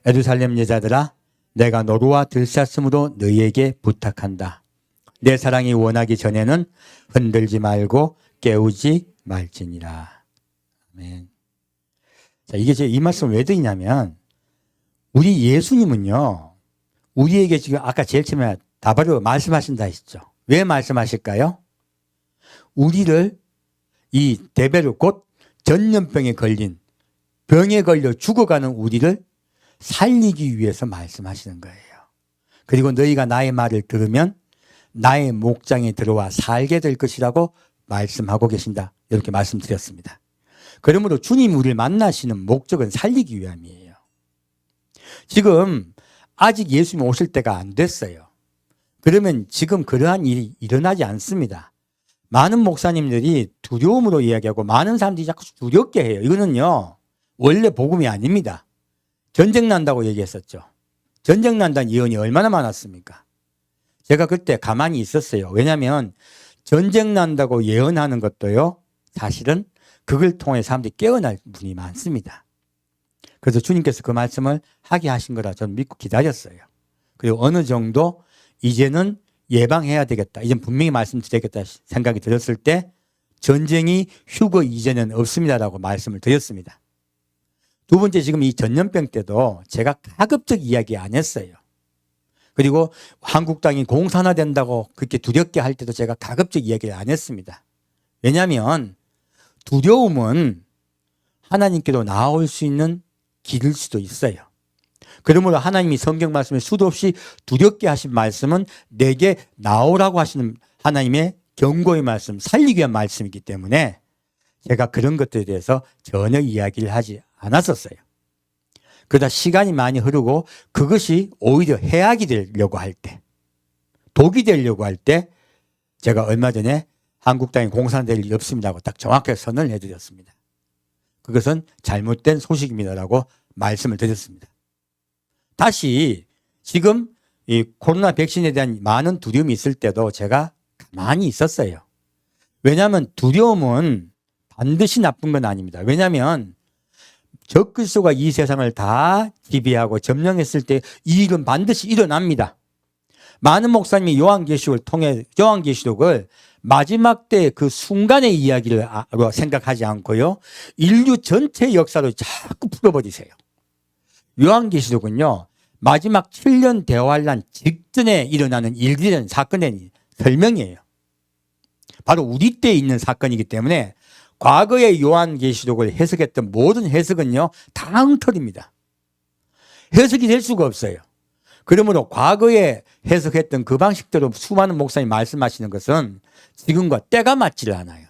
Speaker 1: 예루살렘 여자들아, 내가 노루와 들사슴으로 너희에게 부탁한다. 내 사랑이 원하기 전에는 흔들지 말고 깨우지 말지니라. 아멘. 자, 이게 이 말씀을 왜 드리냐면, 우리 예수님은요, 우리에게 지금 아까 제일 처음에 다바로 말씀하신다 했죠. 왜 말씀하실까요? 우리를 이 대베르 곧 전염병에 걸린, 병에 걸려 죽어가는 우리를 살리기 위해서 말씀하시는 거예요. 그리고 너희가 나의 말을 들으면 나의 목장에 들어와 살게 될 것이라고 말씀하고 계신다. 이렇게 말씀드렸습니다. 그러므로 주님 우리를 만나시는 목적은 살리기 위함이에요. 지금 아직 예수님 오실 때가 안 됐어요. 그러면 지금 그러한 일이 일어나지 않습니다. 많은 목사님들이 두려움으로 이야기하고 많은 사람들이 자꾸 두렵게 해요. 이거는요, 원래 복음이 아닙니다. 전쟁 난다고 얘기했었죠. 전쟁 난다는 예언이 얼마나 많았습니까? 제가 그때 가만히 있었어요. 왜냐하면 전쟁 난다고 예언하는 것도요, 사실은 그걸 통해 사람들이 깨어날 분이 많습니다. 그래서 주님께서 그 말씀을 하게 하신 거라 저는 믿고 기다렸어요. 그리고 어느 정도 이제는 예방해야 되겠다. 이젠 분명히 말씀드리겠다 생각이 들었을 때 전쟁이 휴거 이전에는 없습니다라고 말씀을 드렸습니다. 두 번째, 지금 이 전염병 때도 제가 가급적 이야기 안 했어요. 그리고 한국 땅이 공산화된다고 그렇게 두렵게 할 때도 제가 가급적 이야기를 안 했습니다. 왜냐하면 두려움은 하나님께로 나아올 수 있는 길일 수도 있어요. 그러므로 하나님이 성경 말씀에 수도 없이 두렵게 하신 말씀은 내게 나오라고 하시는 하나님의 경고의 말씀, 살리기 위한 말씀이기 때문에 제가 그런 것들에 대해서 전혀 이야기를 하지 않았었어요. 그러다 시간이 많이 흐르고 그것이 오히려 해악이 되려고 할 때, 독이 되려고 할 때 제가 얼마 전에 한국 땅이 공산될 일이 없습니다고 딱 정확하게 선언을 해드렸습니다. 그것은 잘못된 소식입니다라고 말씀을 드렸습니다. 다시 지금 이 코로나 백신에 대한 많은 두려움이 있을 때도 제가 가만히 있었어요. 왜냐하면 두려움은 반드시 나쁜 건 아닙니다. 왜냐하면 적그리스도가 이 세상을 다 지배하고 점령했을 때 이 일은 반드시 일어납니다. 많은 목사님이 요한계시록을 마지막 때 그 순간의 이야기를 생각하지 않고요, 인류 전체 역사로 자꾸 풀어버리세요. 요한계시록은요, 마지막 7년 대환란 직전에 일어나는 일들은 사건의 설명이에요. 바로 우리 때에 있는 사건이기 때문에 과거의 요한계시록을 해석했던 모든 해석은요, 다 엉터리입니다. 해석이 될 수가 없어요. 그러므로 과거에 해석했던 그 방식대로 수많은 목사님이 말씀하시는 것은 지금과 때가 맞지를 않아요.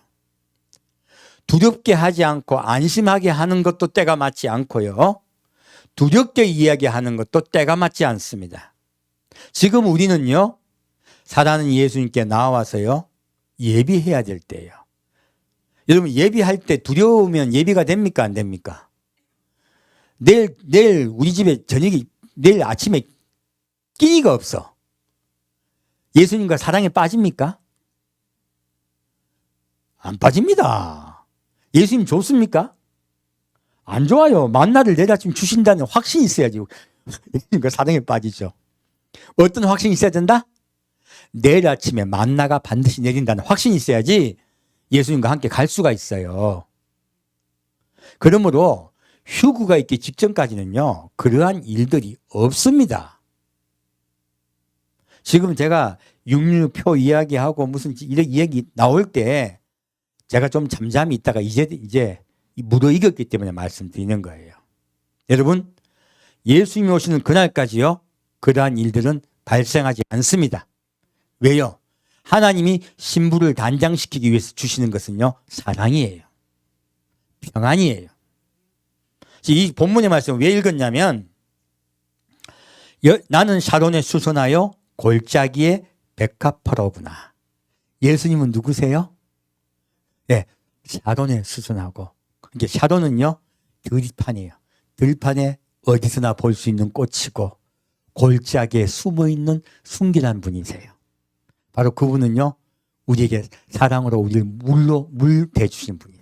Speaker 1: 두렵게 하지 않고 안심하게 하는 것도 때가 맞지 않고요, 두렵게 이야기하는 것도 때가 맞지 않습니다. 지금 우리는요, 살아가는 예수님께 나와서요, 예비해야 될 때예요. 여러분, 예비할 때 두려우면 예비가 됩니까? 안 됩니까? 내일 우리 집에 저녁이, 내일 아침에 끼니가 없어. 예수님과 사랑에 빠집니까? 안 빠집니다. 예수님 좋습니까? 안 좋아요. 만나를 내일 아침 주신다는 확신이 있어야지 예수님과 사랑에 빠지죠. 어떤 확신이 있어야 된다? 내일 아침에 만나가 반드시 내린다는 확신이 있어야지 예수님과 함께 갈 수가 있어요. 그러므로 휴구가 있기 직전까지는요, 그러한 일들이 없습니다. 지금 제가 육류표 이야기하고 무슨 이야기 나올 때 제가 좀 잠잠히 있다가 이제 무르익었기 때문에 말씀드리는 거예요. 여러분, 예수님이 오시는 그날까지요, 그러한 일들은 발생하지 않습니다. 왜요? 하나님이 신부를 단장시키기 위해서 주시는 것은요, 사랑이에요. 평안이에요. 이 본문의 말씀을 왜 읽었냐면, 나는 샤론에 수선하여 골짜기에 백합화로구나. 예수님은 누구세요? 네, 샤론에 수선하고. 이게 샤론은요, 들판이에요. 들판에 어디서나 볼 수 있는 꽃이고 골짜기에 숨어있는 순결한 분이세요. 바로 그분은요, 우리에게 사랑으로 우리를 물 대주신 분이에요.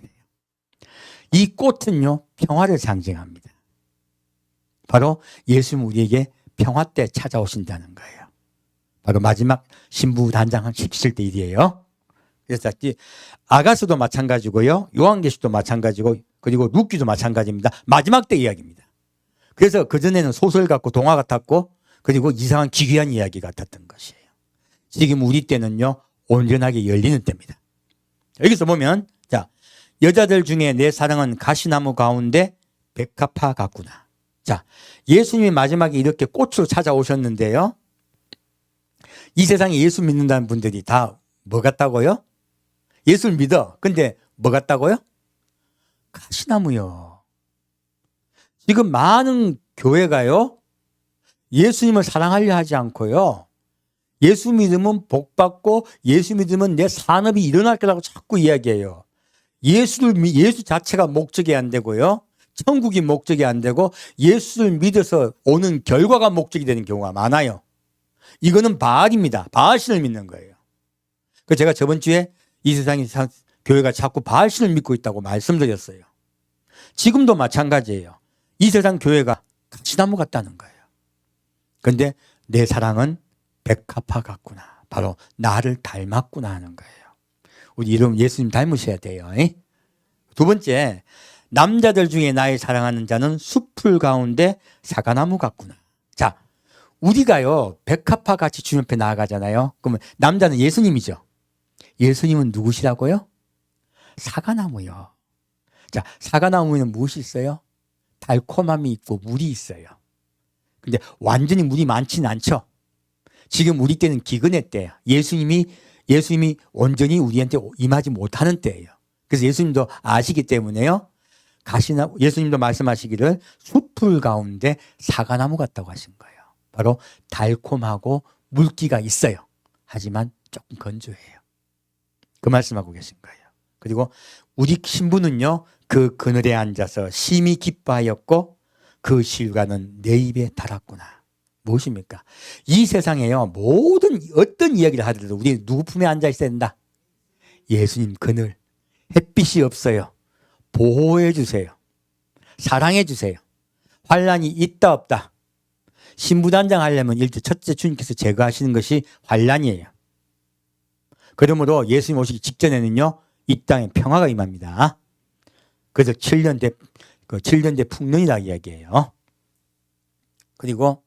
Speaker 1: 이 꽃은요, 평화를 상징합니다. 바로 예수님은 우리에게 평화 때 찾아오신다는 거예요. 바로 마지막 신부 단장 시키실 때 일이에요. 그래서 아가서도 마찬가지고요, 요한계시도 마찬가지고, 그리고 룻기도 마찬가지입니다. 마지막 때 이야기입니다. 그래서 그전에는 소설 같고 동화 같았고, 그리고 이상한 기괴한 이야기 같았던 것이에요. 지금 우리 때는요, 온전하게 열리는 때입니다. 여기서 보면, 자, 여자들 중에 내 사랑은 가시나무 가운데 백합화 같구나. 자, 예수님이 마지막에 이렇게 꽃으로 찾아오셨는데요, 이 세상에 예수 믿는다는 분들이 다 뭐 같다고요? 예수를 믿어. 근데 뭐 같다고요? 가시나무요. 지금 많은 교회가요, 예수님을 사랑하려 하지 않고요, 예수 믿으면 복 받고 예수 믿으면 내 산업이 일어날 거라고 자꾸 이야기해요. 예수 자체가 목적이 안 되고요, 천국이 목적이 안 되고 예수를 믿어서 오는 결과가 목적이 되는 경우가 많아요. 이거는 바알입니다. 바알신을 믿는 거예요. 그 제가 저번 주에 이 세상의 교회가 자꾸 바알신을 믿고 있다고 말씀드렸어요. 지금도 마찬가지예요. 이 세상 교회가 가시나무 같다는 거예요. 그런데 내 사랑은 백합화 같구나. 바로 나를 닮았구나 하는 거예요. 우리 여러분 예수님 닮으셔야 돼요. 두 번째, 남자들 중에 나의 사랑하는 자는 숲풀 가운데 사과나무 같구나. 자, 우리가요, 백합화 같이 주님 앞에 나아가잖아요. 그러면 남자는 예수님이죠. 예수님은 누구시라고요? 사과나무요. 자, 사과나무에는 무엇이 있어요? 달콤함이 있고 물이 있어요. 근데 완전히 물이 많지는 않죠. 지금 우리 때는 기근의 때예요. 예수님이 온전히 우리한테 임하지 못하는 때예요. 그래서 예수님도 아시기 때문에요, 예수님도 말씀하시기를 숲풀 가운데 사과나무 같다고 하신 거예요. 바로 달콤하고 물기가 있어요. 하지만 조금 건조해요. 그 말씀하고 계신 거예요. 그리고 우리 신부는요, 그 그늘에 앉아서 심히 기뻐하였고 그 실과는 내 입에 달았구나. 무엇입니까? 이 세상에요, 어떤 이야기를 하더라도 우리 누구 품에 앉아 있어야 된다? 예수님 그늘. 햇빛이 없어요. 보호해 주세요. 사랑해 주세요. 환난이 있다 없다. 신부단장 하려면 첫째 주님께서 제거하시는 것이 환난이에요. 그러므로 예수님 오시기 직전에는요, 이 땅에 평화가 임합니다. 그래서 7년대 풍년이라고 이야기해요. 그리고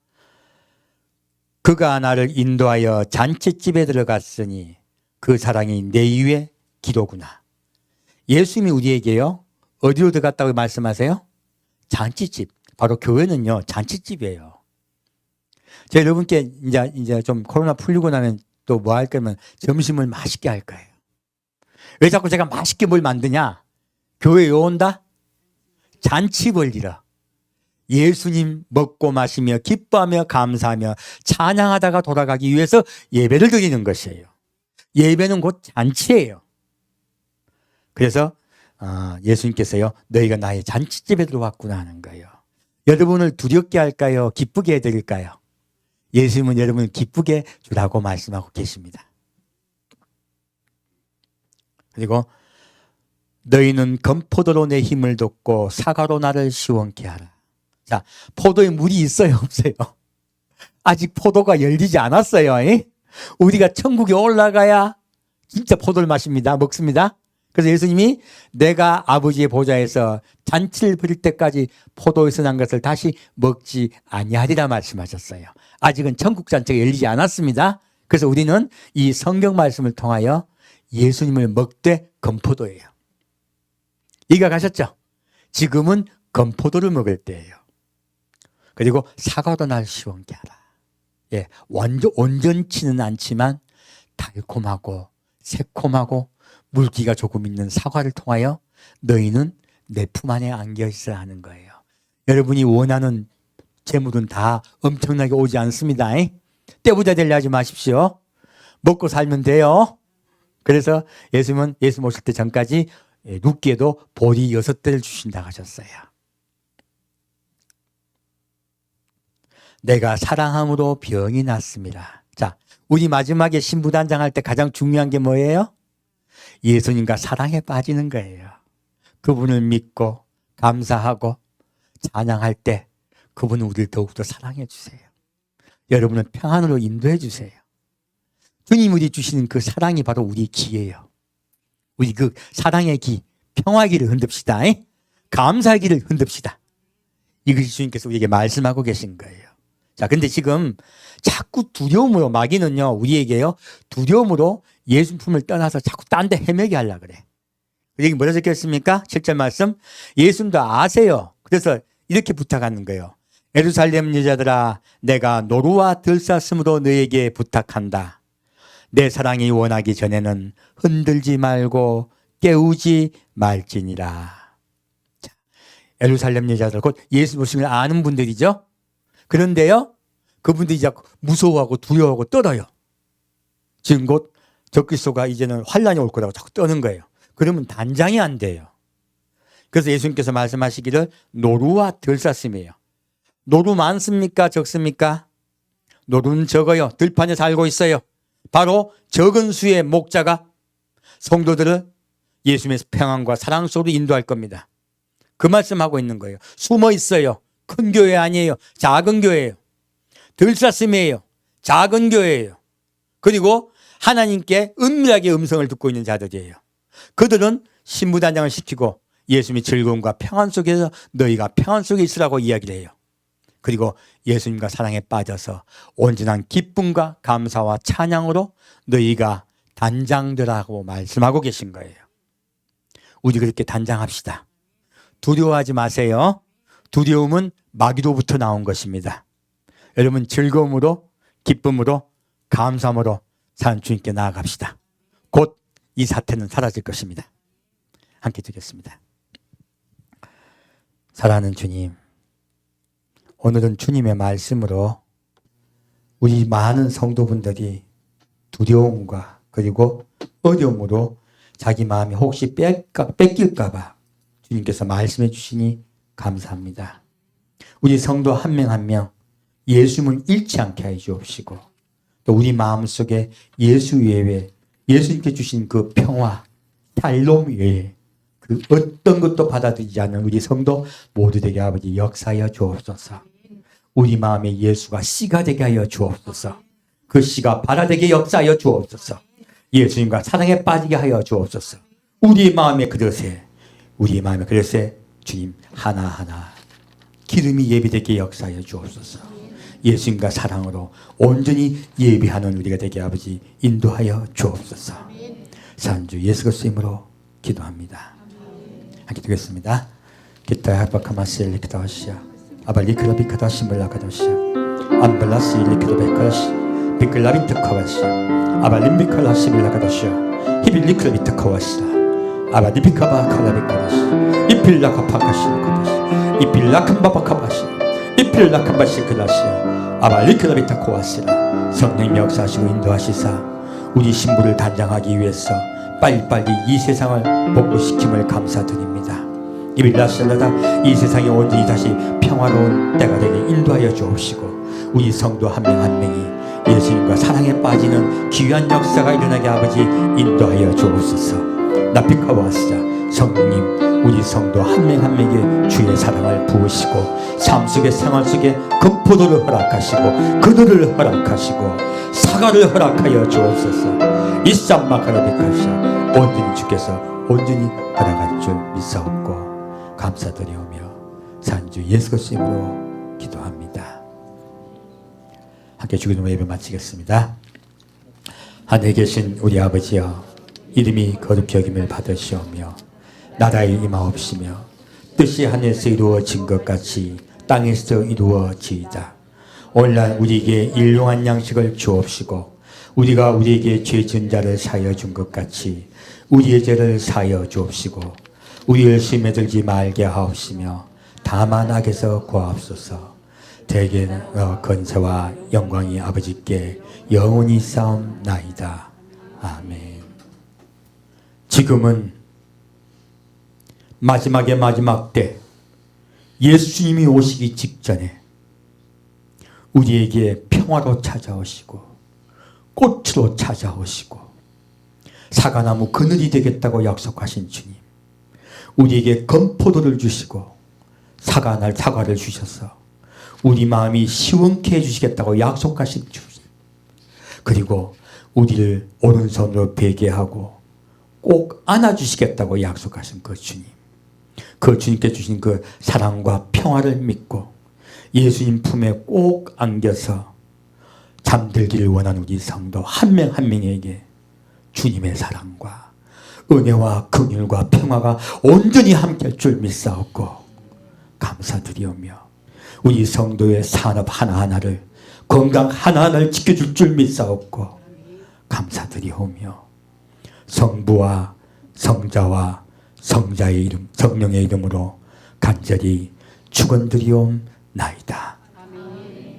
Speaker 1: 그가 나를 인도하여 잔치집에 들어갔으니 그 사랑이 내 위에 기도구나. 예수님이 우리에게요, 어디로 들어갔다고 말씀하세요? 잔치집. 바로 교회는요, 잔치집이에요. 제가 여러분께 이제 좀 코로나 풀리고 나면 또 뭐 할 거면 점심을 맛있게 할 거예요. 왜 자꾸 제가 맛있게 뭘 만드냐? 교회에 온다? 잔치 벌리러. 예수님 먹고 마시며 기뻐하며 감사하며 찬양하다가 돌아가기 위해서 예배를 드리는 것이에요. 예배는 곧 잔치예요. 그래서 예수님께서요, 너희가 나의 잔치집에 들어왔구나 하는 거예요. 여러분을 두렵게 할까요? 기쁘게 해드릴까요? 예수님은 여러분을 기쁘게 주라고 말씀하고 계십니다. 그리고 너희는 건포도로 내 힘을 돋고 사과로 나를 시원케 하라. 자, 포도에 물이 있어요, 없어요? 아직 포도가 열리지 않았어요. 우리가 천국에 올라가야 진짜 포도를 마십니다. 먹습니다. 그래서 예수님이 내가 아버지의 보좌에서 잔치를 벌일 때까지 포도에서 난 것을 다시 먹지 아니하리라 말씀하셨어요. 아직은 천국 잔치가 열리지 않았습니다. 그래서 우리는 이 성경 말씀을 통하여 예수님을 먹되 건포도예요. 이해가 가셨죠? 지금은 건포도를 먹을 때예요. 그리고 사과도 날 시원케 하라. 예, 온전치는 않지만 달콤하고 새콤하고 물기가 조금 있는 사과를 통하여 너희는 내 품 안에 안겨 있어야 하는 거예요. 여러분이 원하는 재물은 다 엄청나게 오지 않습니다. 떼부자 되려 하지 마십시오. 먹고 살면 돼요. 그래서 예수님은 예수 오실 때 전까지 룻기에도 보리 6대를 주신다고 하셨어요. 내가 사랑함으로 병이 났습니다. 자, 우리 마지막에 신부단장할 때 가장 중요한 게 뭐예요? 예수님과 사랑에 빠지는 거예요. 그분을 믿고 감사하고 찬양할 때 그분은 우리를 더욱더 사랑해 주세요. 여러분은 평안으로 인도해 주세요. 주님 우리 주시는 그 사랑이 바로 우리의 기예요. 우리 그 사랑의 기, 평화기를 흔듭시다. 감사기를 흔듭시다. 이것이 주님께서 우리에게 말씀하고 계신 거예요. 자, 근데 지금 자꾸 두려움으로 마귀는요, 우리에게요, 두려움으로 예수품을 떠나서 자꾸 딴 데 헤매게 하려고 그래. 여기 뭐라 적혀 있습니까? 7절 말씀. 예수님도 아세요. 그래서 이렇게 부탁하는 거예요. 예루살렘 여자들아, 내가 노루와 들사슴으로 너에게 부탁한다. 내 사랑이 원하기 전에는 흔들지 말고 깨우지 말지니라. 자, 예루살렘 여자들, 곧 예수 보시면 아는 분들이죠. 그런데요, 그분들이 자꾸 무서워하고 두려워하고 떨어요. 지금 곧 적그리스도가 이제는 환란이 올 거라고 자꾸 떠는 거예요. 그러면 단장이 안 돼요. 그래서 예수님께서 말씀하시기를 노루와 들사슴이에요. 노루 많습니까? 적습니까? 노루는 적어요. 들판에 살고 있어요. 바로 적은 수의 목자가 성도들을 예수님의 평안과 사랑 속으로 인도할 겁니다. 그 말씀하고 있는 거예요. 숨어 있어요. 큰 교회 아니에요. 작은 교회예요. 들사슴이에요. 작은 교회예요. 그리고 하나님께 은밀하게 음성을 듣고 있는 자들이에요. 그들은 신부단장을 시키고 예수님의 즐거움과 평안 속에서 너희가 평안 속에 있으라고 이야기를 해요. 그리고 예수님과 사랑에 빠져서 온전한 기쁨과 감사와 찬양으로 너희가 단장되라고 말씀하고 계신 거예요. 우리 그렇게 단장합시다. 두려워하지 마세요. 두려움은 마귀로부터 나온 것입니다. 여러분 즐거움으로 기쁨으로 감사함으로 사는 주님께 나아갑시다. 곧 이 사태는 사라질 것입니다. 함께 드리겠습니다. 사랑하는 주님, 오늘은 주님의 말씀으로 우리 많은 성도분들이 두려움과 그리고 어려움으로 자기 마음이 혹시 뺏길까 봐 주님께서 말씀해 주시니 감사합니다. 우리 성도 한 명 한 명 예수님을 잃지 않게 해 주옵시고 또 우리 마음속에 예수 외에 예수님께 주신 그 평화, 샬롬 외에 그 어떤 것도 받아들이지 않는 우리 성도 모두에게 아버지 역사하여 주옵소서. 우리 마음에 예수가 씨가 되게 하여 주옵소서. 그 씨가 발아되게 역사하여 주옵소서. 예수님과 사랑에 빠지게 하여 주옵소서. 우리 마음의 그릇에 주님 하나하나 기름이 예비되게 역사하여 주옵소서. 예수님과 사랑으로 온전히 예비하는 우리가 되게 아버지 인도하여 주옵소서. 산주 예수 그리스도 이름으로 기도합니다. 함께 드리겠습니다. 기타의 할바카마시 엘리키다시아 아발리크라 비카다시 몰라카다시아 암발라시 엘리키도베카시 비클라비트카와시아 아발림비칼라시 밀라카다시아 히빌리크라비트카와시아 아바디비카바 칼라비카다시 이필라카파카시카다시 이필라칸바바카바시 이필라칸바시크다시아 아발리크라비타코와시라. 성령 역사하시고 인도하시사 우리 신부를 단장하기 위해서 빨리빨리 이 세상을 복구시킴을 감사드립니다. 이빌라셀라다 이 세상이 온전히 다시 평화로운 때가 되게 인도하여 주옵시고 우리 성도 한 명 한 명이 예수님과 사랑에 빠지는 귀한 역사가 일어나게 아버지 인도하여 주옵소서. 나피카와시자 성령님 우리 성도 한 명 한 명에게 주의 사랑을 부으시고 삶 속에 생활 속에 금포도를 허락하시고 그늘을 허락하시고 사과를 허락하여 주옵소서. 이쌈마카라비카샤 온전히 주께서 온전히 허락할 줄 믿사옵고 감사드리오며 산주 예수 그리스도 이름으로 기도합니다. 함께 주기도문 예배 마치겠습니다. 하늘에 계신 우리 아버지여, 이름이 거룩히 여김을 받으시오며 나라의 임하옵시며 뜻이 하늘에서 이루어진 것 같이 땅에서 이루어지이다. 오늘날 우리에게 일용할 양식을 주옵시고 우리가 우리에게 죄 지은 자를 사하여 준 것 같이 우리의 죄를 사하여 주옵시고 우리를 시험에 들지 말게 하옵시며 다만 악에서 구하옵소서. 대개는 건세와 영광이 아버지께 영원히 싸움나이다. 아멘. 지금은 마지막의 마지막 때 예수님이 오시기 직전에 우리에게 평화로 찾아오시고 꽃으로 찾아오시고 사과나무 그늘이 되겠다고 약속하신 주님, 우리에게 건포도를 주시고 사과를 주셔서 우리 마음이 시원케 해주시겠다고 약속하신 주님, 그리고 우리를 오른손으로 베게 하고 꼭 안아주시겠다고 약속하신 그 주님, 그 주님께 주신 그 사랑과 평화를 믿고 예수님 품에 꼭 안겨서 잠들기를 원하는 우리 성도 한 명 한 명에게 주님의 사랑과 은혜와 긍휼과 평화가 온전히 함께할 줄 믿사옵고 감사드리오며 우리 성도의 산업 하나하나를, 건강 하나하나를 지켜줄 줄 믿사옵고 감사드리오며 성부와 성자와 성자의 이름, 성령의 이름으로 간절히 축원드리옵나이다.